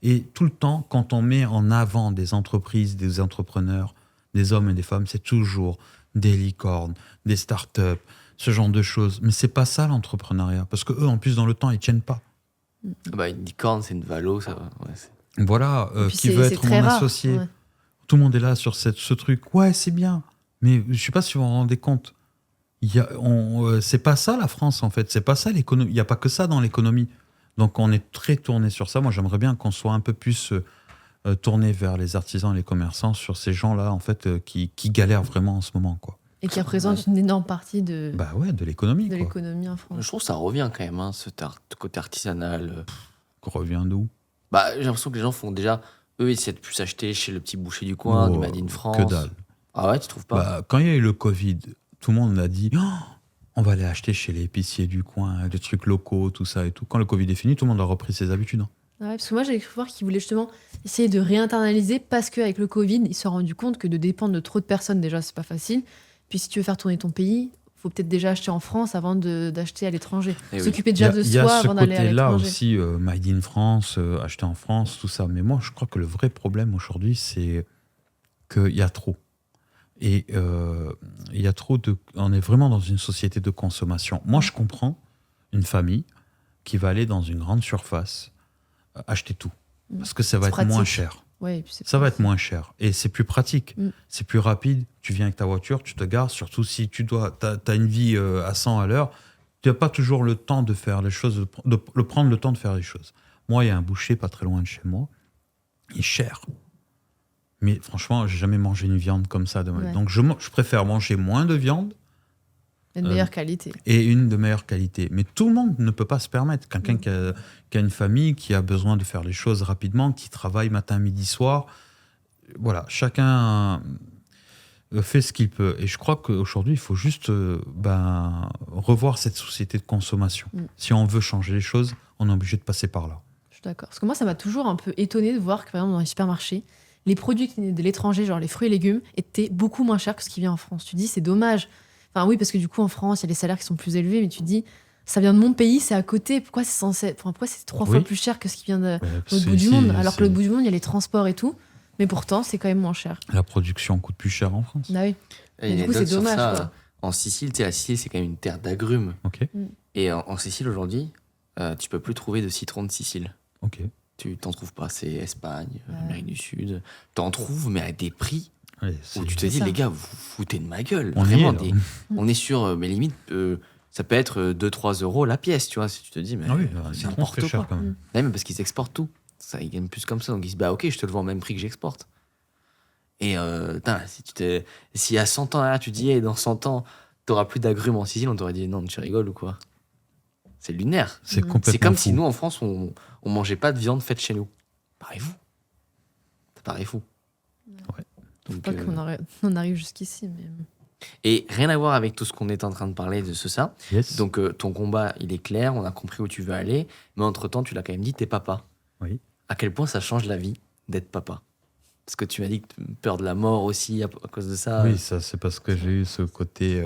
Et tout le temps, quand on met en avant des entreprises, des entrepreneurs, des hommes et des femmes, c'est toujours des licornes, des startups, ce genre de choses. Mais c'est pas ça l'entrepreneuriat, parce que eux, en plus, dans le temps, ils tiennent pas. Une licorne, c'est une valo, ça va. Voilà, qui veut être mon associé. Tout le monde est là sur ce truc. Ouais, c'est bien. Mais je sais pas si vous vous rendez compte. C'est pas ça la France, en fait. C'est pas ça l'économie. Il n'y a pas que ça dans l'économie. Donc on est très tourné sur ça. Moi, j'aimerais bien qu'on soit un peu plus tourné vers les artisans et les commerçants, sur ces gens-là, en fait, qui galèrent vraiment en ce moment, quoi. Et qui représente une énorme partie de Bah ouais, de l'économie, quoi. l'économie en France. Je trouve que ça revient quand même, hein, ce côté artisanal. Revient d'où? Bah, j'ai l'impression que les gens font déjà. Eux, ils essaient de plus acheter chez le petit boucher du coin, du Made in France. Que dalle. Ah ouais, tu trouves pas? Bah, quand il y a eu le Covid, tout le monde a dit oh, on va aller acheter chez les épiciers du coin, des trucs locaux, tout ça et tout. Quand le Covid est fini, tout le monde a repris ses habitudes. Hein. Ouais, parce que moi, j'avais cru voir qu'ils voulaient justement essayer de réinternaliser parce qu'avec le Covid, ils se sont rendus compte que de dépendre de trop de personnes, déjà, c'est pas facile. Puis si tu veux faire tourner ton pays, faut peut-être déjà acheter en France avant d'acheter à l'étranger. Eh oui. S'occuper déjà de Il y a soi ce avant d'aller à côté-là l'étranger. aussi, Made in France, acheter en France, tout ça. Mais moi, je crois que le vrai problème aujourd'hui, c'est qu'il y a trop. Et il y a trop de. On est vraiment dans une société de consommation. Moi, je comprends une famille qui va aller dans une grande surface acheter tout. Parce que ça va C'est être moins pratique. cher. Ouais, et puis c'est Ça va pratique. être moins cher. Et c'est plus pratique. Mm. C'est plus rapide. Tu viens avec ta voiture, tu te gares. Surtout si tu as une vie à 100 à l'heure, tu n'as pas toujours le temps de faire les choses, de prendre le temps de faire les choses. Moi, il y a un boucher pas très loin de chez moi. Il est cher. Mais franchement, j'ai jamais mangé une viande comme ça. Ouais. Donc, je préfère manger moins de viande Et de meilleure qualité. et une de meilleure qualité. Mais tout le monde ne peut pas se permettre. Quelqu'un qui a une famille, qui a besoin de faire les choses rapidement, qui travaille matin, midi, soir. Voilà, chacun fait ce qu'il peut. Et je crois qu'aujourd'hui, il faut juste revoir cette société de consommation. Si on veut changer les choses, on est obligé de passer par là. Je suis d'accord. Parce que moi, ça m'a toujours un peu étonnée de voir que, par exemple, dans les supermarchés, les produits qui venaient de l'étranger, genre les fruits et légumes, étaient beaucoup moins chers que ce qui vient en France. Tu te dis, c'est dommage. Enfin, oui, parce que du coup, en France, il y a les salaires qui sont plus élevés, mais tu te dis, ça vient de mon pays, c'est à côté. Pourquoi c'est trois fois plus cher que ce qui vient de l'autre bout du monde? Alors que l'autre bout du monde, il y a les transports et tout. Mais pourtant, c'est quand même moins cher. La production coûte plus cher en France. Ah oui. Et du coup, c'est dommage, quoi. En Sicile, tu sais, la Sicile, c'est quand même une terre d'agrumes. Ok, Et en Sicile, aujourd'hui, tu peux plus trouver de citron de Sicile. ok. Tu t'en trouves pas. C'est Espagne, Amérique du Sud. T'en trouves, mais à des prix Allez, où tu te dis, ça. les gars, vous vous foutez de ma gueule. On y Vraiment, est, là. on est sur, mais limite, ça peut être 2-3 euros la pièce, tu vois, si tu te dis, mais Ah oui, c'est c'est n'importe très cher quoi. quand même. Même parce qu'ils exportent tout. Ça, ils gagnent plus comme ça. Donc ils se disent, bah ok, je te le vends au même prix que j'exporte. Et putain, si à 100 ans, là, tu dis, hey, dans 100 ans, t'auras plus d'agrumes en Sicile, on t'aurait dit, non, tu rigoles ou quoi? C'est lunaire. C'est complètement C'est comme fou. si nous, en France, on mangeait pas de viande faite chez nous. Pareil fou. Ça paraît fou. Ouais. Donc, Pas qu'on on arrive jusqu'ici, mais. et rien à voir avec tout ce qu'on est en train de parler de ça. Yes. Donc ton combat, il est clair, on a compris où tu veux aller, mais entre-temps, tu l'as quand même dit, t'es papa. Oui. À quel point ça change la vie d'être papa? Parce que tu m'as dit que tu peur de la mort aussi à cause de ça. Oui, ça c'est parce que j'ai eu ce côté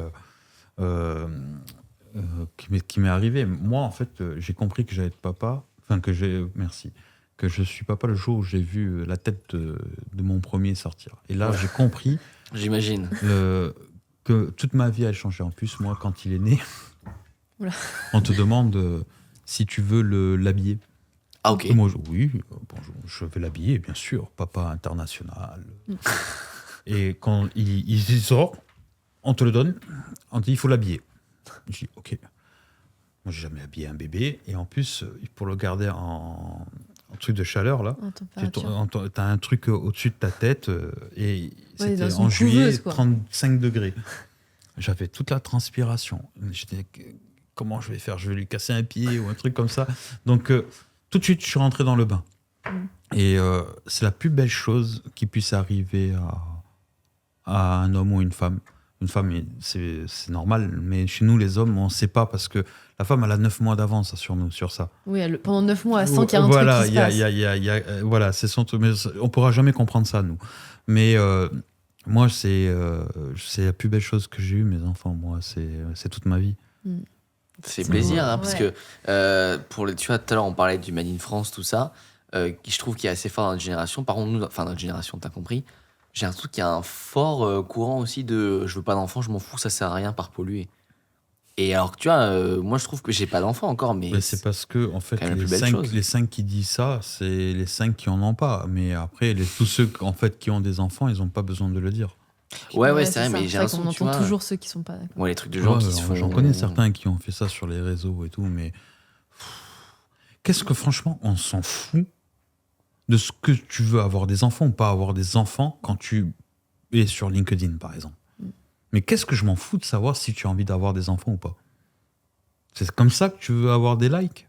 qui m'est arrivé. Moi, en fait, j'ai compris que j'allais être papa. Enfin, que je suis papa le jour où j'ai vu la tête de mon premier sortir. Et là, j'ai compris J'imagine. que toute ma vie a changé. En plus, moi, quand il est né, Oula. on te demande si tu veux l'habiller. Ah ok. Et moi, oui, bonjour, je vais l'habiller, bien sûr, papa international. Et quand il sort, on te le donne, on te dit il faut l'habiller. Je dis ok. Moi, j'ai jamais habillé un bébé, et en plus, pour le garder en truc de chaleur, là, En température. t'as un truc au-dessus de ta tête, et Ouais, c'était dans une en juillet, couveuse, quoi. 35 degrés. J'avais toute la transpiration. J'étais, comment je vais faire? Je vais lui casser un pied ou un truc comme ça. Donc, tout de suite, je suis rentré dans le bain. Et c'est la plus belle chose qui puisse arriver à un homme ou une femme. Une femme, c'est normal, mais chez nous, les hommes, on ne sait pas parce que la femme, elle a 9 mois d'avance sur nous, sur ça. Oui, pendant 9 mois, elle sent qu'il y a un Voilà, truc qui se passe. voilà, c'est son truc. Mais on ne pourra jamais comprendre ça, nous. Mais moi, c'est la plus belle chose que j'ai eue, mes enfants. Moi, c'est toute ma vie. C'est C'est plaisir, beau, hein, parce ouais. que tu vois, tout à l'heure, on parlait du Made in France, tout ça, qui je trouve qui est assez fort dans notre génération. Par contre, nous, enfin, notre génération, t'as compris, j'ai un truc qui a un fort courant aussi de je veux pas d'enfant, je m'en fous, ça sert à rien par polluer. Et alors que tu vois, moi je trouve que j'ai pas d'enfant encore, mais Mais c'est parce que, en fait, quand même la plus belle chose. les 5 qui disent ça, c'est les 5 qui en ont pas. Mais après, tous ceux en fait, qui ont des enfants, ils n'ont pas besoin de le dire. Ouais, c'est vrai, mais j'ai C'est vrai l'impression qu'on que tu entend vois. toujours ceux qui sont pas d'accord. Ouais, les trucs de gens Ouais, qui se font. j'en connais certains qui ont fait ça sur les réseaux et tout, mais qu'est-ce que franchement, on s'en fout de ce que tu veux avoir des enfants ou pas avoir des enfants quand tu es sur LinkedIn, par exemple. Mais qu'est-ce que je m'en fous de savoir si tu as envie d'avoir des enfants ou pas? C'est comme ça que tu veux avoir des likes?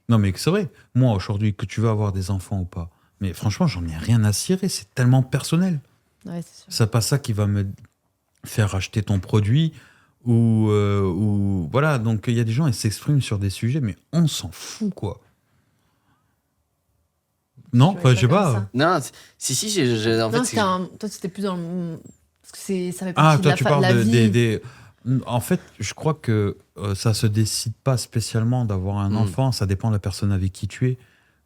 Non, mais c'est vrai. Moi, aujourd'hui, que tu veux avoir des enfants ou pas, mais franchement, j'en ai rien à cirer. C'est tellement personnel. Ouais, c'est sûr. C'est pas ça qui va me faire acheter ton produit ou voilà. Donc, il y a des gens, ils s'expriment sur des sujets, mais on s'en fout, quoi. Non, Je je sais comme pas. ça. Non, si, en Non, fait, toi, c'était plus dans le. Parce que ça fait Ah, partie toi, de tu de parles la vie. des. En fait, je crois que ça se décide pas spécialement d'avoir un enfant. Ça dépend de la personne avec qui tu es.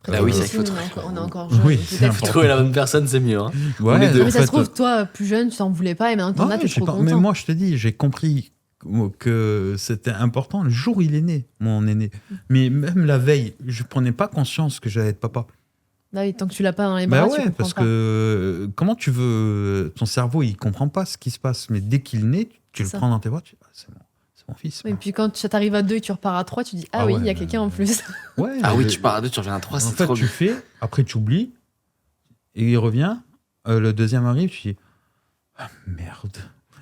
Ah oui, Nous c'est vrai qu'il aussi, faut on est trouver- encore jeunes. Oui, Peut-être c'est que- important. Trouver la bonne personne, c'est mieux. Hein. Ouais, On est deux. Non, mais en ça se fait, trouve, toi, plus jeune, tu t'en voulais pas, et maintenant que t'en as, t'es je sais trop pas. content. Mais moi, je te dis, j'ai compris que c'était important le jour où il est né, mon aîné. Mais même la veille, je prenais pas conscience que j'allais être papa. Ah oui, tant que tu l'as pas dans les Bah bras, tu ouais, comprends parce pas. que comment tu veux. Ton cerveau, il comprend pas ce qui se passe. Mais dès qu'il naît, tu le Ça. prends dans tes bras, tu dis, ah, c'est mon fils. Oui, et puis quand ça t'arrive à 2 et que tu repars à 3, tu dis, ah Ah oui, ouais, il y a mais- quelqu'un en plus. Ouais, Ah oui, le- tu pars à 2, tu reviens à 3, En c'est fait, trop tu bien. fais, après tu oublies, et il revient, le deuxième arrive, tu dis, ah merde,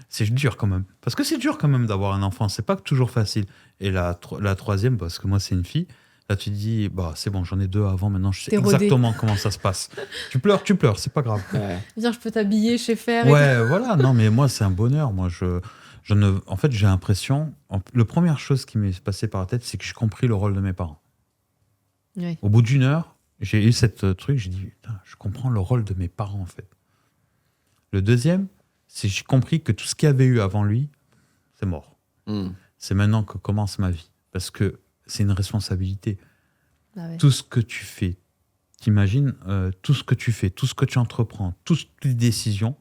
c'est dur quand même. Parce que c'est dur quand même d'avoir un enfant, c'est pas toujours facile. Et la troisième, parce que moi c'est une fille, là tu te dis, bah c'est bon, j'en ai 2 avant, maintenant je sais T'es rodé. exactement comment ça se passe. Tu pleures, c'est pas grave. Ouais. Viens, je peux t'habiller chez Faire. Et Ouais, voilà, non mais moi c'est un bonheur. Moi en fait j'ai l'impression, la première chose qui m'est passée par la tête, c'est que j'ai compris le rôle de mes parents. tout. Oui. Au bout d'une heure, j'ai eu cette truc, j'ai dit, putain, je comprends le rôle de mes parents, en fait. Le deuxième, c'est que j'ai compris que tout ce qu'il y avait eu avant lui, c'est mort. Hmm. C'est maintenant que commence ma vie. Parce que c'est une responsabilité. Ah ouais. Tout ce que tu fais, t'imagines, tout ce que tu fais, tout ce que tu entreprends, toutes les décisions,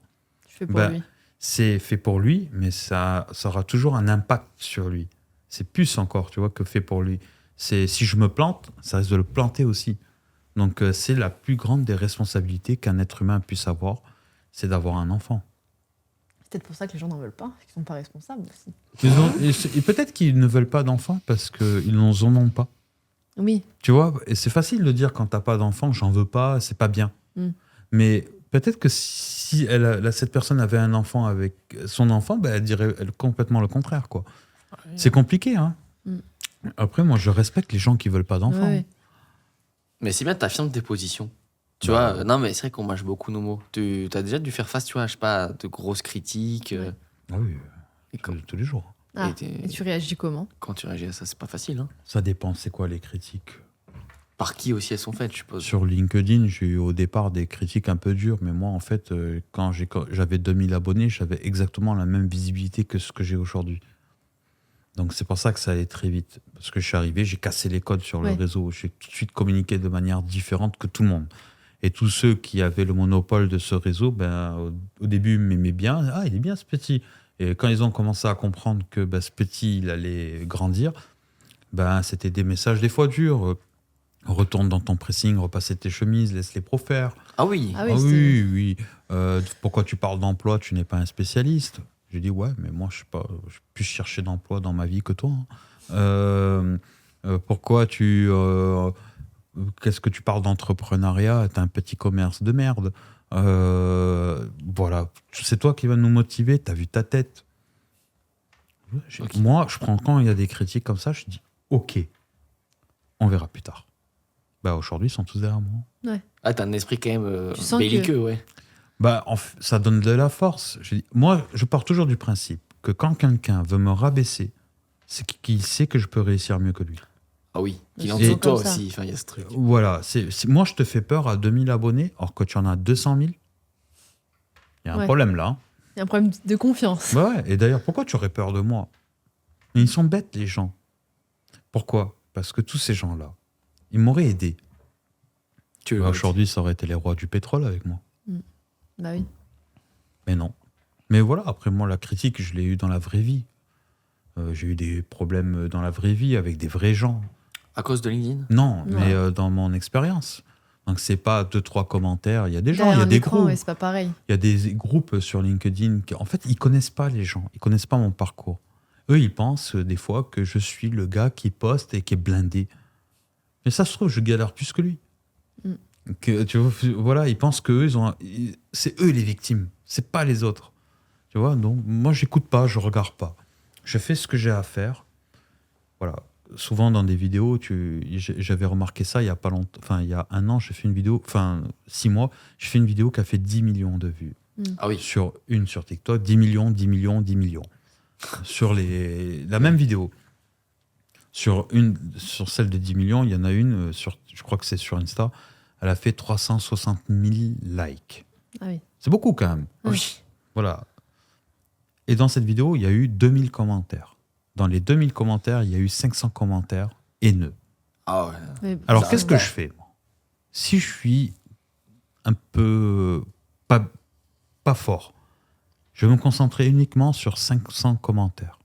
Je fais pour bah, lui. c'est fait pour lui, mais ça aura toujours un impact sur lui. C'est plus encore, tu vois, que fait pour lui. C'est si je me plante, ça risque de le planter aussi. Donc c'est la plus grande des responsabilités qu'un être humain puisse avoir, c'est d'avoir un enfant. C'est peut-être pour ça que les gens n'en veulent pas, qu'ils sont pas responsables aussi. Et peut-être qu'ils ne veulent pas d'enfants parce qu'ils n'en ont pas. Oui, Tu vois, et c'est facile de dire quand t'as pas d'enfant, j'en veux pas, c'est pas bien. Mm. Mais peut-être que si cette personne avait un enfant avec son enfant, ben, elle dirait complètement le contraire, quoi. C'est compliqué, hein. Mm. Après, moi, je respecte les gens qui veulent pas d'enfants. ouais. Mais c'est bien, t'affirmes tes positions. Tu Bah, vois, non, mais c'est vrai qu'on mâche beaucoup nos mots. Tu as déjà dû faire face, tu vois, je sais pas, à de grosses critiques. Ouais. Ah oui, Et quand, tous les jours. Ah, t'es- et tu réagis comment? quand tu réagis à ça, c'est pas facile. Hein. Ça dépend, c'est quoi les critiques. Par qui aussi elles sont faites, je suppose. Sur LinkedIn, j'ai eu au départ des critiques un peu dures, mais moi, en fait, quand j'avais 2000 abonnés, j'avais exactement la même visibilité que ce que j'ai aujourd'hui. Donc c'est pour ça que ça allait très vite. Parce que je suis arrivé, j'ai cassé les codes sur le Ouais. réseau. J'ai tout de suite communiqué de manière différente que tout le monde. Et tous ceux qui avaient le monopole de ce réseau, ben, au début, m'aimaient bien. Ah, il est bien ce petit. Et quand ils ont commencé à comprendre que ben, ce petit, il allait grandir, ben, c'était des messages des fois durs. Retourne dans ton pressing, repasse tes chemises, laisse les pros faire. Ah oui. Ah oui, Ah c'était- oui, oui. Pourquoi tu parles d'emploi, tu n'es pas un spécialiste? J'ai dit, ouais, mais moi, je sais pas, je plus chercher d'emploi dans ma vie que toi. Hein. Pourquoi qu'est-ce que tu parles d'entrepreneuriat? T'as un petit commerce de merde. Voilà, c'est toi qui vas nous motiver, t'as vu ta tête. Ok. Moi, je prends quand il y a des critiques comme ça, je dis, ok, on verra plus tard. Bah, aujourd'hui, ils sont tous derrière moi. Ah, t'as un esprit quand même Tu sens belliqueux, ouais. Bah, ça donne de la force. Moi, je pars toujours du principe que quand quelqu'un veut me rabaisser, c'est qu'il sait que je peux réussir mieux que lui. Ah oui. Qu'il Et- en dessous de toi comme ça. aussi. Enfin, il y a ce truc. Voilà. Moi, je te fais peur à 2000 abonnés, alors que tu en as 200 000. Il y a un Ouais. problème là. Hein. Il y a un problème de confiance. Bah ouais. Et d'ailleurs, pourquoi tu aurais peur de moi? Mais ils sont bêtes, les gens. Pourquoi? Parce que tous ces gens-là, ils m'auraient aidé. Tu Aujourd'hui, ça aurait été les rois du pétrole avec moi. Bah oui. Mais non. Mais voilà, après moi, la critique, je l'ai eue dans la vraie vie. J'ai eu des problèmes dans la vraie vie avec des vrais gens. À cause de LinkedIn? Non, Ouais. mais dans mon expérience. Donc, c'est pas 2-3 commentaires. Il y a des gens, Derrière il y a un des écran, groupes. ouais, c'est pas pareil. Il y a des groupes sur LinkedIn qui, en fait, ils connaissent pas les gens. Ils connaissent pas mon parcours. Eux, ils pensent des fois que je suis le gars qui poste et qui est blindé. Mais ça se trouve, je galère plus que lui. Mm. Que, tu vois, voilà, ils pensent que c'est eux les victimes. C'est pas les autres. Tu vois, donc moi, j'écoute pas, je regarde pas. Je fais ce que j'ai à faire. Voilà. Souvent dans des vidéos, j'avais remarqué ça il y a pas longtemps. Enfin, il y a 1 an, j'ai fait une vidéo. Enfin, 6 mois, j'ai fait une vidéo qui a fait 10 millions de vues. Ah oui. Sur TikTok, 10 millions, 10 millions, 10 millions. Sur la même vidéo. Sur celle de 10 millions, il y en a une, je crois que c'est sur Insta, elle a fait 360 000 likes. Ah oui. C'est beaucoup quand même. Oui. Voilà. Et dans cette vidéo, il y a eu 2000 commentaires. Dans les 2000 commentaires, il y a eu 500 commentaires haineux. Ah ouais. Mais Alors, Ça, qu'est-ce que ouais. je fais, moi ? Si je suis un peu pas fort, je vais me concentrer uniquement sur 500 commentaires.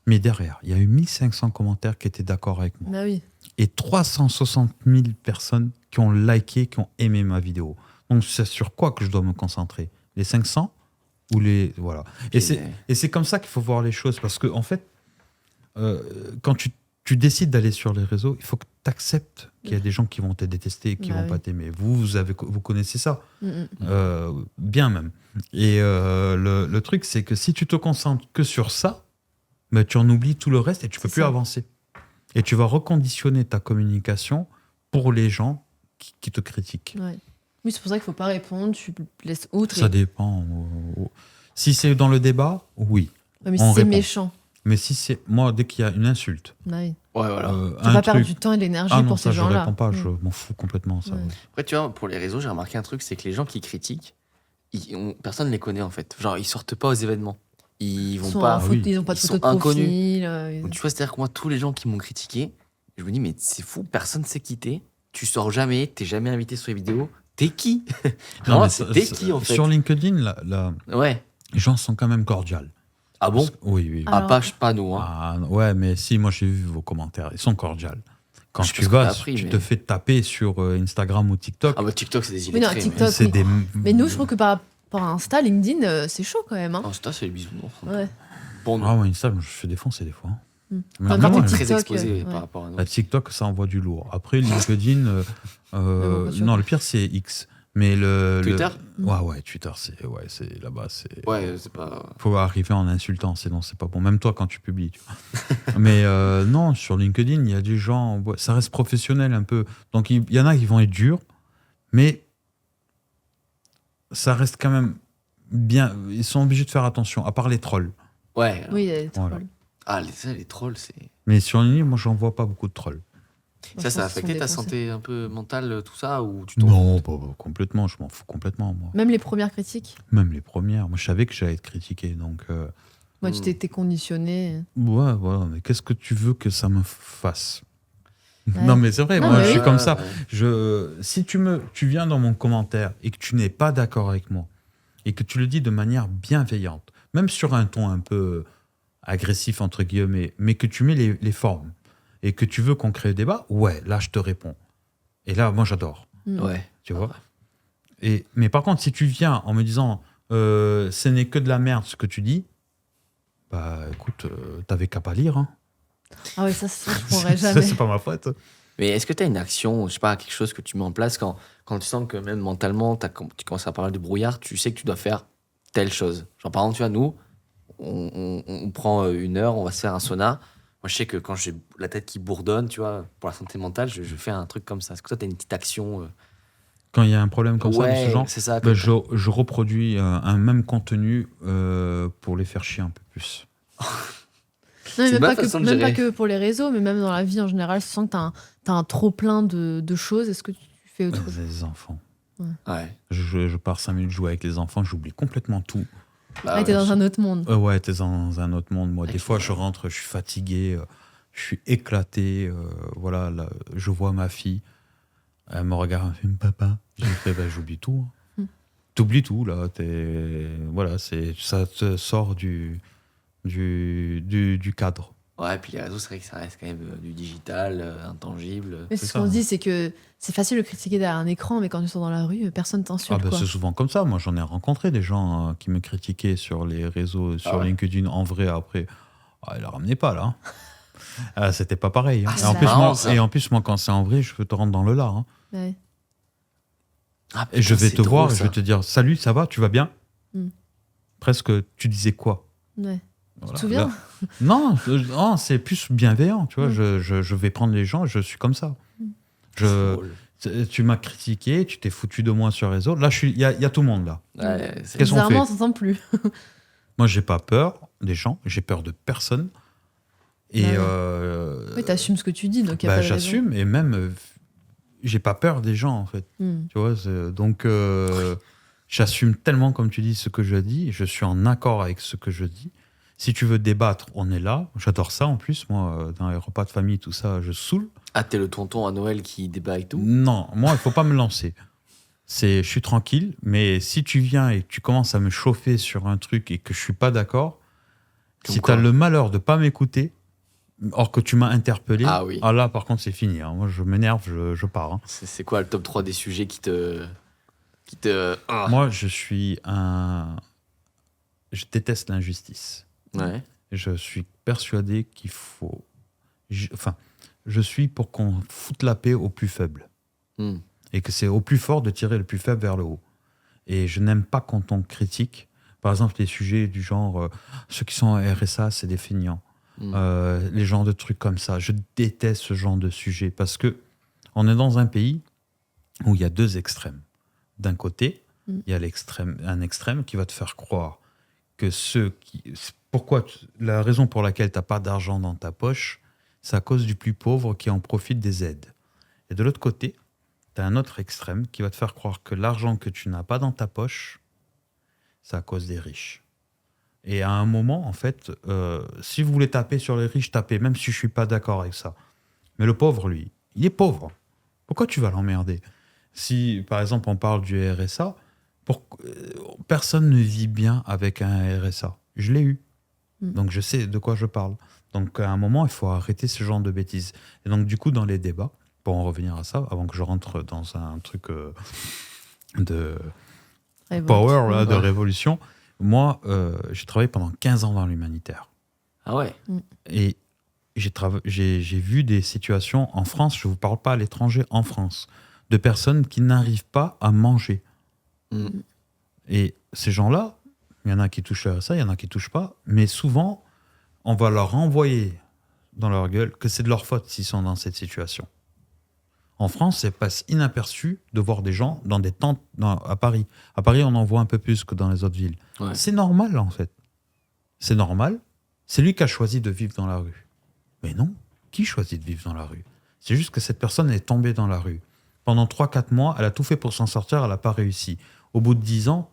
Mais derrière, il y a eu 1500 commentaires qui étaient d'accord avec moi. Bah oui. Et 360 000 personnes qui ont liké, qui ont aimé ma vidéo. Donc, c'est sur quoi que je dois me concentrer ? Les 500 ou les... Voilà. Et c'est comme ça qu'il faut voir les choses. Parce que, en fait, quand tu décides d'aller sur les réseaux, il faut que tu acceptes qu'il y a des gens qui vont te détester, qui Bah vont oui. pas t'aimer. Vous connaissez ça, Mm. bien même. Et le truc, c'est que si tu te concentres que sur ça, bah, tu en oublies tout le reste et tu peux C'est plus ça. avancer. Et tu vas reconditionner ta communication pour les gens qui te critiquent. Ouais. Oui, c'est pour ça qu'il faut pas répondre, tu laisses outre. Ça dépend. Si c'est dans le débat, oui. Ouais, mais on si c'est répond. méchant. Mais si c'est... Moi, dès qu'il y a une insulte, Bah oui. Ouais, voilà. Tu vas pas perdre du temps et de l'énergie Ah non, pour ça, ces je gens-là. réponds pas. Mm. Je m'en fous complètement, ça. Ouais. Après, tu vois, pour les réseaux, j'ai remarqué un truc, c'est que les gens qui critiquent, personne ne les connaît en fait. Genre, ils sortent pas aux événements. Ils vont Sont pas. en Ah oui. ils ont pas de Ils photo sont de inconnus. profil. Donc, tu vois, c'est-à-dire que moi, tous les gens qui m'ont critiqué, je me dis, mais c'est fou, personne sait qui t'es. Tu sors jamais, t'es jamais invité sur les vidéos. T'es qui Non, Vraiment, mais c'est t'es qui en fait Sur LinkedIn, Ouais. les gens sont quand même cordiales. Ah bon Oui, oui. Ah. Ah, pas nous. Hein. Ah, ouais, mais si, moi j'ai vu vos commentaires. Ils sont cordiales. Quand Je tu pense qu'on vas, a appris, tu mais- te fais taper sur Instagram ou TikTok. Ah bah TikTok, c'est des Oui, non, illettrés. TikTok, c'est oui. des... Mais nous, je trouve que par rapport à Insta, LinkedIn, c'est chaud quand même. Hein. Insta, c'est les bisounours. Ouais. Bon, nous. Ah ouais, Insta, je me fais défoncer des fois. Mm. Mais Enfin, vraiment, quand on t'es est très TikTok, exposé ouais. par rapport à nous. la TikTok, ça envoie du lourd. Après, LinkedIn, bon, bien sûr. non, le pire, c'est X. Mais Twitter Ouais, Twitter, c'est là-bas. Ouais, c'est pas. Faut arriver en insultant, sinon c'est pas bon. Même toi, quand tu publies. Tu vois. Mais non, sur LinkedIn, il y a des gens, ça reste professionnel un peu. Donc il y en a qui vont être durs, mais ça reste quand même bien. Ils sont obligés de faire attention, à part les trolls. Ouais. Oui, il y a des Voilà. trolls. Ah, les trolls, c'est. Mais sur LinkedIn, moi, j'en vois pas beaucoup de trolls. Ça a Franchement, affecté ils sont ta défoncés. santé un peu mentale, tout ça ou tu t'en Non, pas complètement. Je m'en fous complètement, moi. Même les premières critiques. Même les premières. Moi, je savais que j'allais être critiqué, donc. Moi, tu t'es conditionné. Ouais, voilà. Mais qu'est-ce que tu veux que ça me fasse? Ouais. Non, mais c'est vrai. Non, moi, mais je suis oui. comme ça. Si tu viens dans mon commentaire et que tu n'es pas d'accord avec moi et que tu le dis de manière bienveillante, même sur un ton un peu agressif entre guillemets, mais que tu mets les formes et que tu veux qu'on crée le débat, ouais, là je te réponds. Et là, moi j'adore, Mm. Ouais. tu vois. Mais par contre, si tu viens en me disant ce n'est que de la merde ce que tu dis, bah écoute, t'avais qu'à pas lire. Hein. Ah ouais, ça, je pourrais jamais. C'est pas ma faute. Mais est-ce que tu as une action, je sais pas, quelque chose que tu mets en place quand tu sens que même mentalement, tu commences à parler de brouillard, tu sais que tu dois faire telle chose. Genre, par exemple, tu vois, nous, on prend 1 heure, on va se faire un sauna. Moi, je sais que quand j'ai la tête qui bourdonne, tu vois, pour la santé mentale, je fais un truc comme ça. Est-ce que toi, tu as une petite action Quand il y a un problème comme ça de ce genre, c'est ça. bah, je reproduis un même contenu pour les faire chier un peu plus. Non, mais C'est même, ma pas que, façon de même pas gérer. que pour les réseaux, mais même dans la vie en général, tu sens que t'as un trop plein de choses. Est-ce que tu fais autre chose? Les enfants. Ouais. Je pars 5 minutes jouer avec les enfants, j'oublie complètement tout. Bah, Ah, t'es ouais, dans un autre monde. Ouais, t'es dans un autre monde. Moi, des Avec fois, les- je rentre, je suis fatigué, je suis éclaté. Voilà, là, je vois ma fille, elle me regarde, elle me fait papa. J'ai fait, bah, j'oublie tout. Hein. T'oublies tout, là. Voilà, ça te sort du cadre. Ouais, puis les réseaux, c'est vrai que ça reste quand même du digital, intangible. Mais C'est ce qu'on ça. se dit, c'est que c'est facile de critiquer derrière un écran, mais quand tu sors dans la rue, personne t'insulte. Ah bah, quoi. c'est souvent comme ça. Moi, j'en ai rencontré des gens qui me critiquaient sur les réseaux, sur ouais. LinkedIn, en vrai, après. Ah, il la ramenait pas, là. C'était pas pareil. Ah, Et, c'est en plus, marrant, moi, ça. et en plus, moi, quand c'est en vrai, je peux te rendre dans le lard. Hein. Ouais. Ah, Et je putain, vais c'est te voir drôle, et je vais ça. te dire salut, ça va, tu vas bien Mm. Presque, tu disais quoi Ouais. Voilà. Tu te souviens Là- Non, non, c'est plus bienveillant, tu vois. Mm. Je vais prendre les gens, je suis comme ça. Mm. C'est Je, drôle. tu m'as critiqué, tu t'es foutu de moi sur les réseaux. Là, il y a tout le monde là. Ouais, c'est- Qu'est-ce qu'on Bizarrement, on fait s'entend plus. Moi, j'ai pas peur des gens, j'ai peur de personne. Et Bah ouais. Oui, t'assumes ce que tu dis, donc y a bah, pas de raison. j'assume et même j'ai pas peur des gens en fait. Mm. Tu vois, donc j'assume tellement comme tu dis ce que je dis, je suis en accord avec ce que je dis. Si tu veux débattre, on est là. J'adore ça en plus, moi, dans les repas de famille, tout ça, je saoule. Ah, t'es le tonton à Noël qui débat avec tout. Non, moi, il faut pas me lancer. Je suis tranquille, mais si tu viens et que tu commences à me chauffer sur un truc et que je suis pas d'accord, Comme si tu quoi as le malheur de pas m'écouter, or que tu m'as interpellé, Ah oui. là, par contre, c'est fini. Hein. Moi, je m'énerve, je pars. Hein. C'est quoi le top 3 des sujets qui te. Ah. Moi, je déteste l'injustice. Ouais. Je suis persuadé qu'il faut. Je suis pour qu'on foute la paix aux plus faibles. Hmm. Et que c'est au plus fort de tirer le plus faible vers le haut. Et je n'aime pas quand on critique, par exemple, les sujets du genre ceux qui sont en RSA, c'est des feignants. Hmm. Les genres de trucs comme ça. Je déteste ce genre de sujet parce que on est dans un pays où il y a deux extrêmes. D'un côté, il y a un extrême qui va te faire croire que la raison pour laquelle tu n'as pas d'argent dans ta poche, c'est à cause du plus pauvre qui en profite des aides. Et de l'autre côté, tu as un autre extrême qui va te faire croire que l'argent que tu n'as pas dans ta poche, c'est à cause des riches. Et à un moment, en fait, si vous voulez taper sur les riches, tapez, même si je ne suis pas d'accord avec ça. Mais le pauvre, lui, il est pauvre. Pourquoi tu vas l'emmerder ? Si, par exemple, on parle du RSA, personne ne vit bien avec un RSA. Je l'ai eu. Donc, je sais de quoi je parle. Donc, à un moment, il faut arrêter ce genre de bêtises. Et donc, du coup, dans les débats, pour en revenir à ça, avant que je rentre dans un truc de power, là, de révolution, moi, j'ai travaillé pendant 15 ans dans l'humanitaire. Ah ouais. Et j'ai vu des situations en France, je ne vous parle pas à l'étranger, en France, de personnes qui n'arrivent pas à manger. Mm. Et ces gens-là, il y en a qui touchent à ça, il y en a qui ne touchent pas, mais souvent, on va leur envoyer dans leur gueule que c'est de leur faute s'ils sont dans cette situation. En France, ça passe inaperçu de voir des gens dans des tentes à Paris. À Paris, on en voit un peu plus que dans les autres villes. Ouais. C'est normal, en fait. C'est normal. C'est lui qui a choisi de vivre dans la rue. Mais non, qui choisit de vivre dans la rue ? C'est juste que cette personne est tombée dans la rue. Pendant 3-4 mois, elle a tout fait pour s'en sortir, elle n'a pas réussi. Au bout de 10 ans,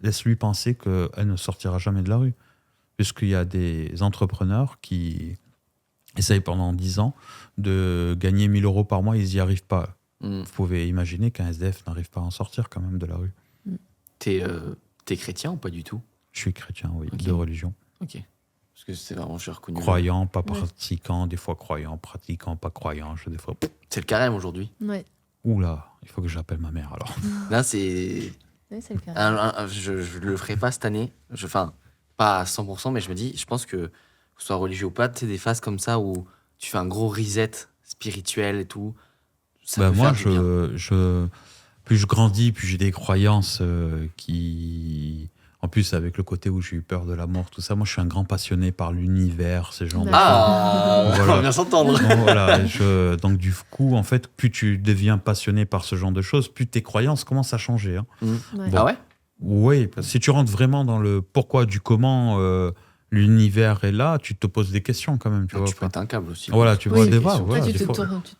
laisse-lui penser qu'elle ne sortira jamais de la rue. Puisqu'il y a des entrepreneurs qui essayent pendant 10 ans de gagner 1 000 € par mois, ils n'y arrivent pas. Mm. Vous pouvez imaginer qu'un SDF n'arrive pas à en sortir quand même de la rue. T'es chrétien ou pas du tout ? Je suis chrétien, oui, Ok. de religion. Ok. Parce que c'est vraiment, j'ai reconnu. Croyant, pas pratiquant, des fois croyant, pratiquant, pas croyant. Des fois... C'est le carême aujourd'hui. Ouais. Oula, il faut que j'appelle ma mère alors. Là, c'est. Ouais, c'est le cas. Je le ferai pas cette année. Enfin, pas à 100%, mais je me dis, je pense que ce soit religieux ou pas, tu sais, des phases comme ça où tu fais un gros reset spirituel et tout. Ça peut Moi, faire du bien. plus je grandis, plus j'ai des croyances qui... En plus, avec le côté où j'ai eu peur de la mort, tout ça, moi, je suis un grand passionné par l'univers, ces genres de choses. Ah, Voilà. on va bien s'entendre. Donc, voilà, donc du coup, en fait, plus tu deviens passionné par ce genre de choses, plus tes croyances commencent à changer. Hein. Ouais. Bon. Ah ouais? Oui, parce que si tu rentres vraiment dans le pourquoi du comment l'univers est là, tu te poses des questions quand même. Tu vois, Tu pètes un câble aussi. voilà, tu vois Oui, des puis fois. surtout, Voilà, tu des te fois. t'en remontes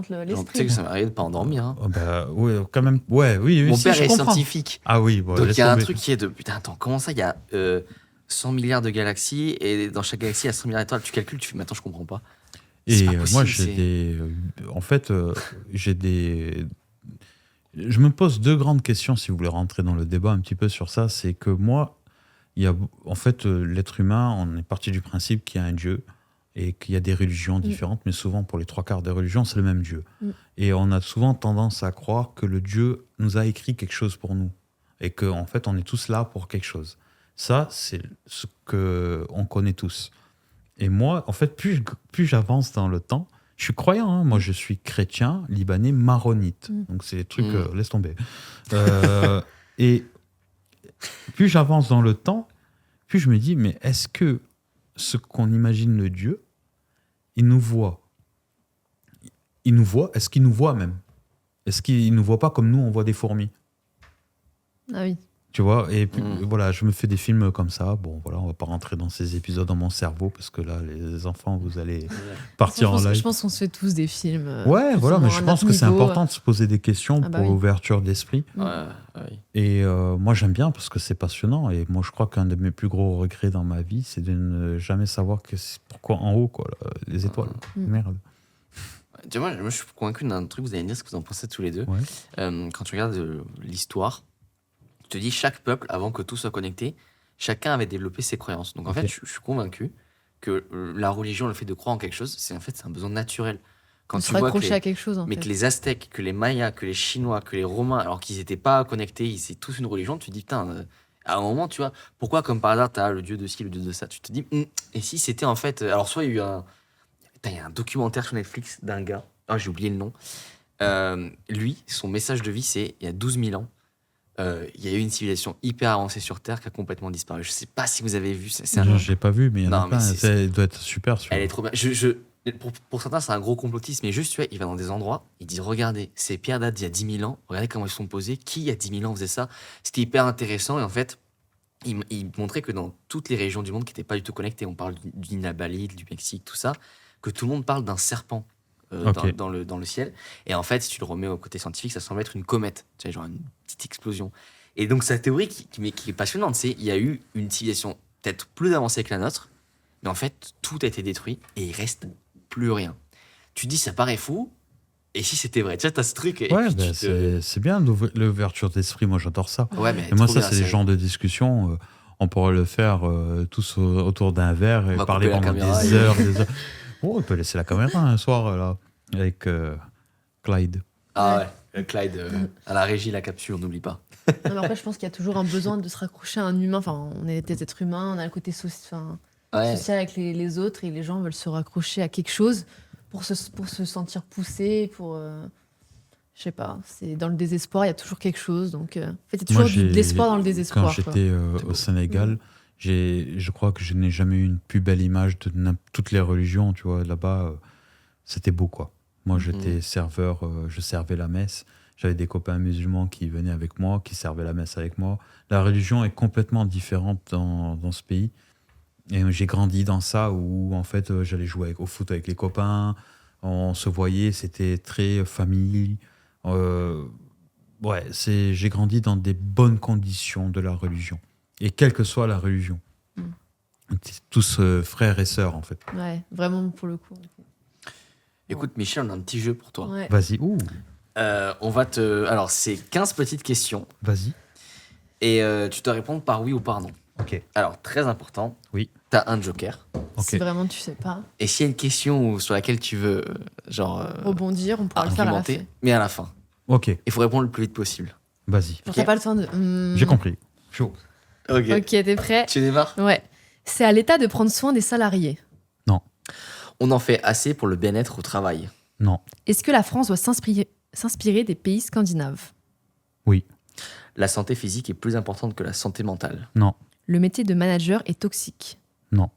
Genre, tu sais l'esprit. que ça m'arrive de pas endormir. Hein. Oh, bah, oui, quand même. Ouais, oui, Mon si, père je est comprends. scientifique. Ah oui, bon, Donc laisse il y a un tomber. truc qui est de putain, attends, comment ça? Il y a 100 milliards de galaxies et dans chaque galaxie il y a 100 milliards d'étoiles. Tu calcules, tu fais, mais attends, je comprends pas. C'est Et pas moi, possible, j'ai c'est- des. En fait, j'ai des. Je me pose deux grandes questions, si vous voulez rentrer dans le débat un petit peu sur ça. C'est que moi, il y a. En fait, l'être humain, on est parti du principe qu'il y a un Dieu et qu'il y a des religions différentes, mais souvent, pour les 3/4 des religions, c'est le même Dieu. Et on a souvent tendance à croire que le Dieu nous a écrit quelque chose pour nous, et qu'en fait, on est tous là pour quelque chose. Ça, c'est ce qu'on connaît tous. Et moi, en fait, plus j'avance dans le temps, je suis croyant, hein. Moi je suis chrétien, libanais, maronite. Donc c'est des trucs, laisse tomber. Et plus j'avance dans le temps, plus je me dis, mais est-ce que ce qu'on imagine le Dieu, il nous voit? Est-ce qu'il nous voit même? Est-ce qu'il ne nous voit pas comme nous, on voit des fourmis? Ah oui. Tu vois, et puis, voilà, je me fais des films comme ça. Bon, voilà, on va pas rentrer dans ces épisodes dans mon cerveau parce que là, les enfants, vous allez partir en live. Je pense qu'on se fait tous des films. Ouais, voilà, mais je pense que c'est niveau. important de se poser des questions pour l'ouverture d'esprit. Et moi, j'aime bien parce que c'est passionnant. Et moi, je crois qu'un de mes plus gros regrets dans ma vie, c'est de ne jamais savoir pourquoi en haut, quoi, là, les étoiles. Merde. Tu vois, moi, je suis convaincu d'un truc, vous allez me dire ce que vous en pensez tous les deux. Ouais. Quand tu regardes l'histoire, tu te dis, chaque peuple, avant que tout soit connecté, chacun avait développé ses croyances. Donc en fait, je suis convaincu que la religion, le fait de croire en quelque chose, c'est un besoin naturel. Quand tu vois à quelque chose, en fait. que les Aztèques, que les Mayas, que les Chinois, que les Romains, alors qu'ils n'étaient pas connectés, ils étaient tous une religion, tu te dis, putain, à un moment, tu vois, pourquoi comme par hasard, tu as le dieu de ci, le dieu de ça? Tu te dis, et si c'était en fait... Alors soit il y a eu un documentaire sur Netflix d'un gars, j'ai oublié le nom, lui, son message de vie, c'est, il y a 12 000 ans, il y a eu une civilisation hyper avancée sur Terre qui a complètement disparu. Je sais pas si vous avez vu. Non, je l'ai pas vu, mais il y en a plein. Ça doit être super. Elle est trop bien. Pour certains, c'est un gros complotisme, mais juste, tu vois, il va dans des endroits, il dit, regardez, ces pierres datent d'il y a 10 000 ans, regardez comment elles sont posées, qui il y a 10 000 ans faisait ça? C'était hyper intéressant, et en fait, il montrait que dans toutes les régions du monde qui n'étaient pas du tout connectées, on parle du Nabali, du Mexique, tout ça, que tout le monde parle d'un serpent. Dans le ciel. Et en fait, si tu le remets au côté scientifique, ça semble être une comète, tu sais, genre une petite explosion. Et donc, cette théorie qui est passionnante, c'est qu'il y a eu une civilisation peut-être plus avancée que la nôtre, mais en fait, tout a été détruit et il reste plus rien. Tu te dis, ça paraît fou, et si c'était vrai? Tu vois, t'as ce truc. Et ouais, c'est bien l'ouverture d'esprit, moi j'adore ça. Ouais, mais et moi, ça, c'est le genre de discussion, on pourrait le faire tous autour d'un verre et parler pendant des heures. Oh, on peut laisser la caméra un soir là, avec Clyde. Ah ouais, Clyde, à la régie, la capsule, on n'oublie pas. Non, mais après, je pense qu'il y a toujours un besoin de se raccrocher à un humain. Enfin, on est des êtres humains, on a le côté social avec les autres, et les gens veulent se raccrocher à quelque chose pour se sentir poussé, pour... je sais pas, c'est dans le désespoir, il y a toujours quelque chose. Donc, en fait, il y a toujours de l'espoir dans le désespoir. Quand j'étais au Sénégal, je crois que je n'ai jamais eu une plus belle image de toutes les religions, tu vois. Là-bas, c'était beau, quoi. Moi, j'étais serveur, je servais la messe. J'avais des copains musulmans qui venaient avec moi, qui servaient la messe avec moi. La religion est complètement différente dans ce pays. Et j'ai grandi dans ça, où en fait, j'allais jouer au foot avec les copains. On se voyait, c'était très famille. J'ai grandi dans des bonnes conditions de la religion. Et quelle que soit la religion. Tous frères et sœurs, en fait. Ouais, vraiment, pour le coup. Écoute, Michel, on a un petit jeu pour toi. Ouais. Vas-y. On va te... Alors, c'est 15 petites questions. Vas-y. Et tu dois répondre par oui ou par non. Ok. Alors, très important. Oui. T'as un joker. Ok. Si vraiment tu sais pas. Et s'il y a une question sur laquelle tu veux, rebondir, on pourra le faire à la fin. Mais à la fin. Ok. Il faut répondre le plus vite possible. Vas-y. Genre, t'as pas le temps de... J'ai compris. Chaud. Ok, t'es prêt? Tu démarres? Ouais. C'est à l'État de prendre soin des salariés. Non. On en fait assez pour le bien-être au travail. Non. Est-ce que la France doit s'inspirer des pays scandinaves? Oui. La santé physique est plus importante que la santé mentale. Non. Le métier de manager est toxique. Non.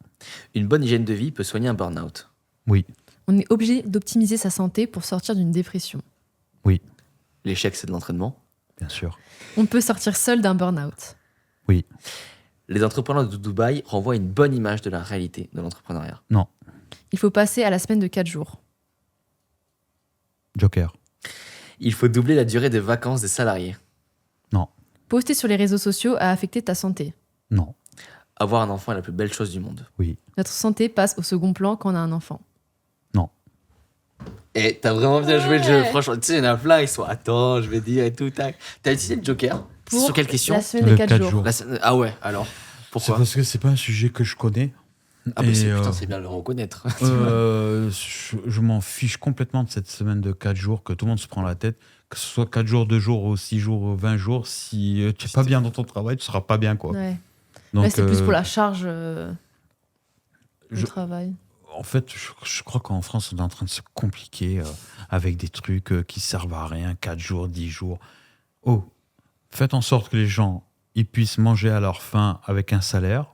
Une bonne hygiène de vie peut soigner un burn-out. Oui. On est obligé d'optimiser sa santé pour sortir d'une dépression. Oui. L'échec, c'est de l'entraînement. Bien sûr. On peut sortir seul d'un burn-out. Oui. Les entrepreneurs de Dubaï renvoient une bonne image de la réalité de l'entrepreneuriat. Non. Il faut passer à la semaine de 4 jours. Joker. Il faut doubler la durée de vacances des salariés. Non. Poster sur les réseaux sociaux a affecté ta santé. Non. Avoir un enfant est la plus belle chose du monde. Oui. Notre santé passe au second plan quand on a un enfant. Non. Et t'as vraiment bien joué le jeu. Franchement, tu sais, il y en a plein, ils sont attends, je vais dire et tout. Tac. T'as utilisé le joker? Pour sur quelle question? La semaine des 4 jours. Ah ouais, alors C'est pourquoi? parce que c'est pas un sujet que je connais. Ah, bah, Et, putain, c'est bien de le reconnaître. je m'en fiche complètement de cette semaine de 4 jours que tout le monde se prend la tête. Que ce soit 4 jours, 2 jours, ou 6 jours, ou 20 jours, si tu n'es pas bien dans ton travail, tu ne seras pas bien, quoi. Ouais. Donc, Là, c'est plus pour la charge du je- travail. En fait, je crois qu'en France, on est en train de se compliquer avec des trucs qui servent à rien, 4 jours, 10 jours. Oh, faites en sorte que les gens ils puissent manger à leur faim avec un salaire,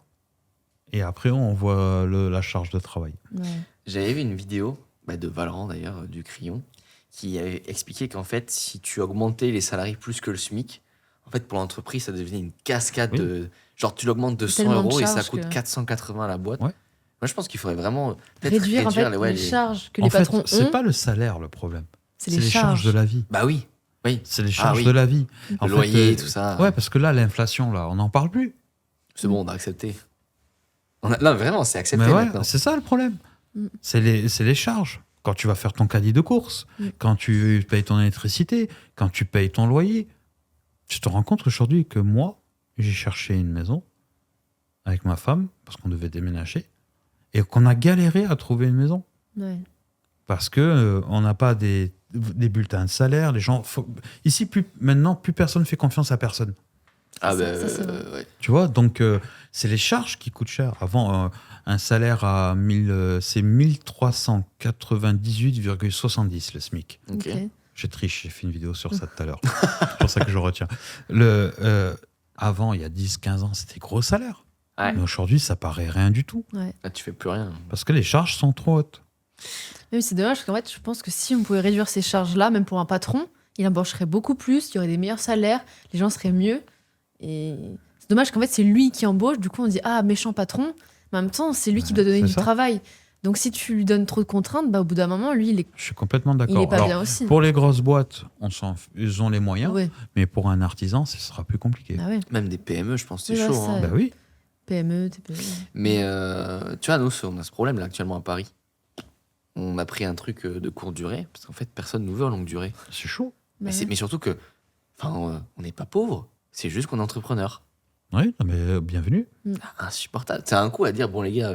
et après, on voit la charge de travail. Ouais. J'avais vu une vidéo de Valorant d'ailleurs, du Crayon, qui avait expliqué qu'en fait, si tu augmentais les salariés plus que le SMIC, en fait, pour l'entreprise, ça devenait une cascade Oui. de. Genre, tu l'augmentes de 100 Tellement de euros et ça charges coûte que- 480 à la boîte. Ouais. Moi, je pense qu'il faudrait vraiment peut-être Réduire en fait ouais, les charges que les En fait, patrons c'est ont, pas le salaire le problème. c'est C'est les les charges de la vie. Bah oui, oui. C'est les charges oui. de la vie. Le loyer, tout ça. Ouais, parce que là, l'inflation, là, on n'en parle plus. C'est bon, on a accepté. Là, vraiment, c'est accepté Mais ouais, maintenant. c'est ça le problème. Mm. C'est les charges. Quand tu vas faire ton caddie de course, Mm. quand tu payes ton électricité, quand tu payes ton loyer, tu te rends compte aujourd'hui que moi, j'ai cherché une maison avec ma femme, parce qu'on devait déménager, et qu'on a galéré à trouver une maison. ouais. Parce que on n'a pas des bulletins de salaire. Les gens, ici, maintenant, plus personne fait confiance à personne. Ah Ça, bah, c'est vrai. ouais. Tu vois, donc c'est les charges qui coûtent cher. Avant, un salaire à 1000, c'est 1398,70 le SMIC. Ok. Ok. J'ai triché, j'ai fait une vidéo sur ça tout à l'heure. C'est pour ça que je retiens. Avant, il y a 10-15 ans, c'était gros salaire. Ouais. Mais aujourd'hui, ça paraît rien du tout. Là, tu fais plus rien. Parce que les charges sont trop hautes. Mais c'est dommage parce qu'en fait, je pense que si on pouvait réduire ces charges-là, même pour un patron, il embaucherait beaucoup plus, il y aurait des meilleurs salaires, les gens seraient mieux. Et c'est dommage qu'en fait, c'est lui qui embauche. Du coup, on dit ah, méchant patron. Mais en même temps, c'est lui qui Ouais, doit donner c'est du ça. travail. Donc si tu lui donnes trop de contraintes, bah, au bout d'un moment, lui, Je suis complètement il d'accord. est pas Alors, bien aussi. pour les grosses boîtes, ils ont les moyens. Ouais. Mais pour un artisan, ce sera plus compliqué. Ah ouais. Même des PME, je pense que c'est Ouais, chaud. ça- hein. Bah oui. PME, TPE. Mais tu vois, nous, on a ce problème là actuellement à Paris. On a pris un truc de courte durée, parce qu'en fait, personne nous veut en longue durée. C'est chaud. Bah Mais, ouais. mais surtout que, on n'est pas pauvre, c'est juste qu'on est entrepreneur. Oui, non, mais bienvenue. Insupportable. C'est un coup à dire, bon les gars,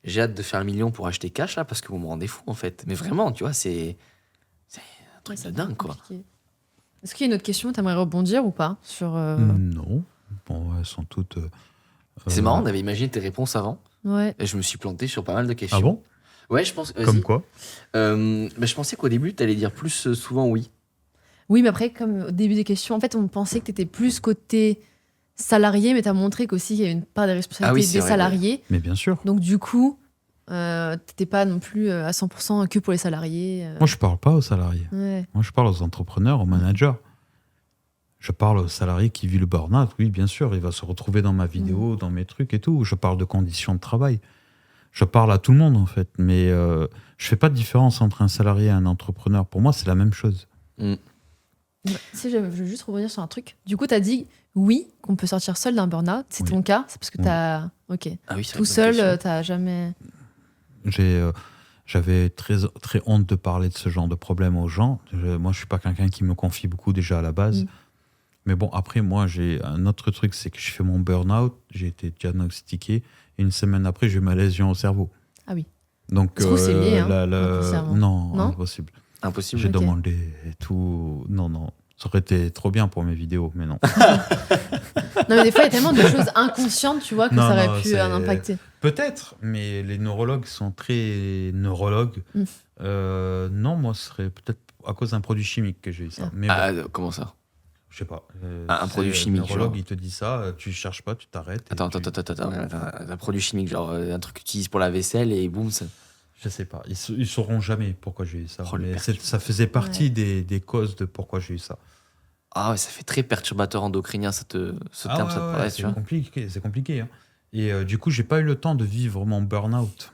j'ai hâte de faire 1 million pour acheter cash là, parce que vous me rendez fou en fait. Mais vraiment, tu vois, c'est un Ouais, truc ça de devient dingue quoi. compliqué. Est-ce qu'il y a une autre question, t'aimerais rebondir ou pas sur Non. Bon, elles sont toutes. C'est marrant, on avait imaginé tes réponses avant, Ouais. et je me suis planté sur pas mal de questions. Ah bon? Ouais, je pense. vas-y. Comme quoi? Je pensais qu'au début, tu allais dire plus souvent oui. Oui, mais après, comme au début des questions, en fait, on pensait que tu étais plus côté salarié, mais tu as montré qu'aussi il y avait une part des responsabilités Ah oui, c'est des vrai, salariés. Mais bien sûr. Donc, du coup, t'étais pas non plus à 100% que pour les salariés. Moi, je parle pas aux salariés. Ouais. Moi, je parle aux entrepreneurs, aux managers. Je parle aux salariés qui vivent le burn-out. Oui, bien sûr, il va se retrouver dans ma vidéo, dans mes trucs et tout. Je parle de conditions de travail. Je parle à tout le monde, en fait. Mais je fais pas de différence entre un salarié et un entrepreneur. Pour moi, c'est la même chose. Ouais. Si je veux juste revenir sur un truc. Du coup, tu as dit oui, qu'on peut sortir seul d'un burn-out. C'est Oui. ton cas. C'est parce que Oui. tu as. Ok. Ah oui, c'est Tout seul, t'as jamais. J'avais très, très honte de parler de ce genre de problème aux gens. Moi, je suis pas quelqu'un qui me confie beaucoup déjà à la base. Mm. Mais bon, après, moi, j'ai un autre truc, c'est que je fais mon burn-out. J'ai été diagnostiqué. Et une semaine après, j'ai eu ma lésion au cerveau. Ah oui. Donc, Ça se trouve, c'est lié, hein, un cerveau. non, Non impossible. Impossible. J'ai Ok. demandé et tout. Non. Ça aurait été trop bien pour mes vidéos, mais non. Non, mais des fois, il y a tellement de choses inconscientes, tu vois, que Non, ça aurait non, pu c'est- impacter. Peut-être, mais les neurologues sont très neurologues. Mm. Non, moi, ce serait peut-être à cause d'un produit chimique que j'ai eu ça. Ah. Mais bon, Comment ça? je sais pas. Un C'est- produit chimique, Le neurologue, genre. il te dit ça, tu cherches pas, tu t'arrêtes. et Attends, un produit chimique, genre un truc que tu utilises pour la vaisselle et boum, ça. Je sais pas. Ils sauront jamais pourquoi j'ai eu ça. Oh, le Mais perturbateur. ça faisait partie des causes de pourquoi j'ai eu ça. Ah ouais, ça fait très perturbateur endocrinien, ce terme, ça te ouais, paraît, tu c'est vois. compliqué. C'est compliqué. Hein. Et du coup, j'ai pas eu le temps de vivre mon burn-out.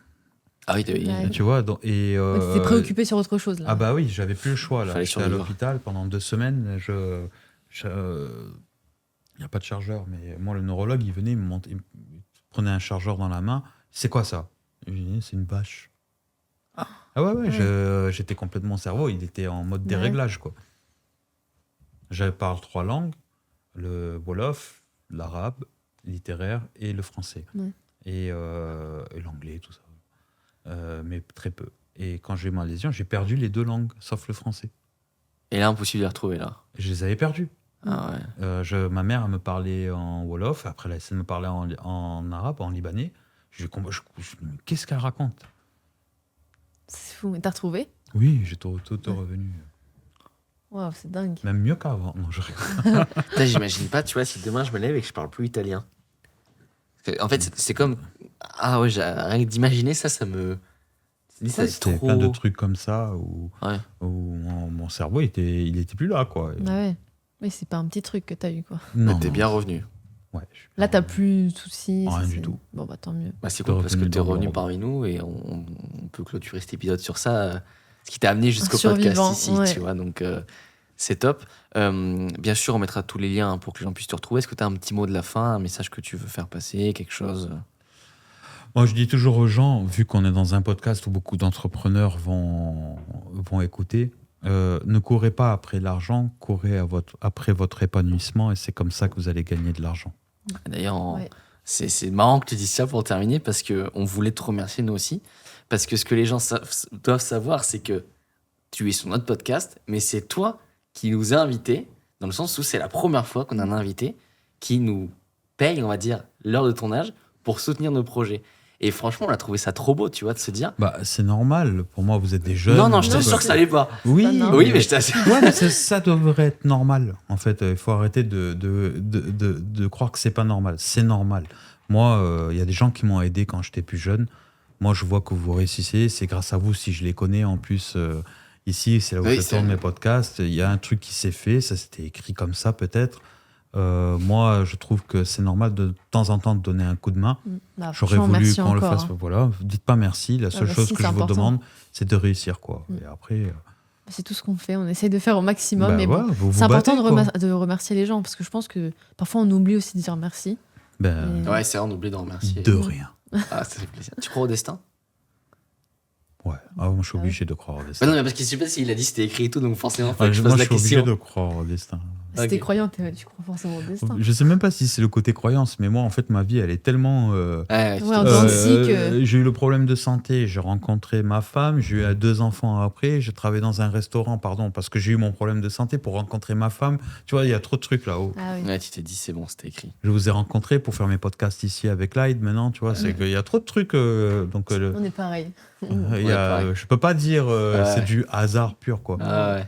Ah oui, Ouais. Tu vois, et Ouais, t'étais préoccupé sur autre chose, là. Ah bah oui, j'avais plus le choix là. Fallait J'étais à survivre. l'hôpital pendant 2 semaines. Il n'y a pas de chargeur, mais moi le neurologue il venait, il me prenait un chargeur dans la main. C'est quoi ça? Je lui dis, c'est une bâche. Ah ouais, Ouais. j'étais complètement, mon cerveau, il était en mode Ouais. déréglage quoi. Je parle 3 langues, le wolof, l'arabe, littéraire et le français. Ouais. et l'anglais, tout ça. Mais très peu. Et quand j'ai eu ma lésion, j'ai perdu les 2 langues, sauf le français. Et là, impossible de les retrouver, là. Je les avais perdues. Ah ouais. Ma mère elle me parlait en Wolof, après elle a essayé de me parler en arabe, en libanais. Je mais qu'est-ce qu'elle raconte? C'est fou. Mais t'as retrouvé? Oui, j'ai tout revenu. Waouh, c'est dingue. Même mieux qu'avant. Non, je rigole. Putain, j'imagine pas, tu vois, si demain je me lève et que je parle plus italien. En fait, c'est comme. Ah ouais, rien que d'imaginer ça, ça me. Ça, c'est C'était trop. plein de trucs comme ça Ouais. où mon cerveau il était plus là, quoi. Ah ouais. Mais c'est pas un petit truc que t'as eu, quoi. Non, T'es non, bien revenu. Ouais, je suis Là, bien t'as plus de soucis. Rien ça, du c'est- tout. Bon, bah tant mieux. Bah, c'est T'es cool parce que revenu t'es dans revenu l'ordre. parmi nous et on peut clôturer cet épisode sur ça. Ce qui t'a amené jusqu'au Survivant, podcast ici, ouais. tu vois. Donc, c'est top. Bien sûr, on mettra tous les liens pour que les gens puissent te retrouver. Est-ce que t'as un petit mot de la fin, un message que tu veux faire passer, quelque chose? Moi, je dis toujours aux gens, vu qu'on est dans un podcast où beaucoup d'entrepreneurs vont écouter, ne courez pas après l'argent, courez après votre épanouissement et c'est comme ça que vous allez gagner de l'argent. D'ailleurs, Ouais. c'est marrant que tu dises ça pour terminer parce qu'on voulait te remercier nous aussi. Parce que ce que les gens doivent savoir, c'est que tu es sur notre podcast, mais c'est toi qui nous as invités, dans le sens où c'est la première fois qu'on a un invité qui nous paye, on va dire, l'heure de tournage pour soutenir nos projets. Et franchement, on a trouvé ça trop beau, tu vois, de se dire. Bah, c'est normal. Pour moi, vous êtes des jeunes. Non, je Non, t'assure que ça allait pas. Oui, pas normal. Oui, mais je t'assure. Ouais, mais ça devrait être normal. En fait, il faut arrêter de croire que c'est pas normal. C'est normal. Moi, il y a des gens qui m'ont aidé quand j'étais plus jeune. Moi, je vois que vous réussissez. C'est grâce à vous si je les connais. En plus, ici, c'est là où Oui, je c'est tourne vrai. mes podcasts. Il y a un truc qui s'est fait. Ça, c'était écrit comme ça, peut-être. Moi, je trouve que c'est normal de temps en temps de donner un coup de main. Bah, J'aurais franchement, voulu merci qu'on le encore, fasse. hein. Voilà, dites pas merci. La seule bah chose si, que c'est je vous important. demande, c'est de réussir, quoi. Mm. Et après, C'est tout ce qu'on fait. On essaye de faire au maximum. bah mais ouais, bon, vous vous c'est important battez, quoi. de remercier les gens parce que je pense que parfois on oublie aussi de dire merci. Ben, Et- Ouais, c'est vrai, on oublie de remercier. de rien. Ah, ça fait plaisir. Tu crois au destin? Ouais. Ah, moi, je suis Ah ouais. obligé de croire au Bah destin. non, mais parce que je sais pas s'il a dit c'était écrit et tout, donc forcément, faut Ah, que je moi, pose je la suis obligé question. de croire au destin. Si t'es Ok. croyant, tu crois forcément au destin. Je sais même pas si c'est le côté croyance, mais moi, en fait, ma vie, elle est tellement. Ouais, Ouais, en dents de scie J'ai eu le problème de santé, j'ai rencontré ma femme, j'ai eu 2 enfants après, j'ai travaillé dans un restaurant, pardon, parce que j'ai eu mon problème de santé pour rencontrer ma femme. Tu vois, il y a trop de trucs là-haut. Ah oui. Ouais, tu t'es dit c'est bon, c'était écrit. Je vous ai rencontré pour faire mes podcasts ici avec Lyde maintenant, tu vois, c'est qu'il y a trop de trucs. Donc, On est pareil. pareil. je peux pas dire Ouais. c'est du hasard pur, quoi. Ah ouais.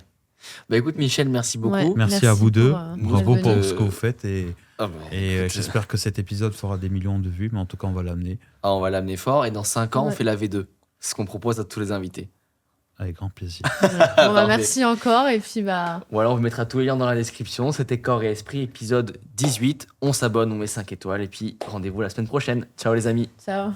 Bah écoute, Michel, merci beaucoup. Ouais. Merci Merci à vous deux. pour, Bravo d'être pour venu. ce que vous faites et Ah bah, Et écoute, j'espère que cet épisode fera des millions de vues, mais en tout cas, on va l'amener on va l'amener fort et dans 5 ans, on Ouais. fait la V2. C'est ce qu'on propose à tous les invités. avec grand plaisir. Bon, bah, Parfait. merci encore et puis bah Ou alors on vous mettra tous les liens dans la description. C'était Corps et Esprit, épisode 18. On s'abonne, on met 5 étoiles et puis rendez-vous la semaine prochaine. Ciao les amis. ciao.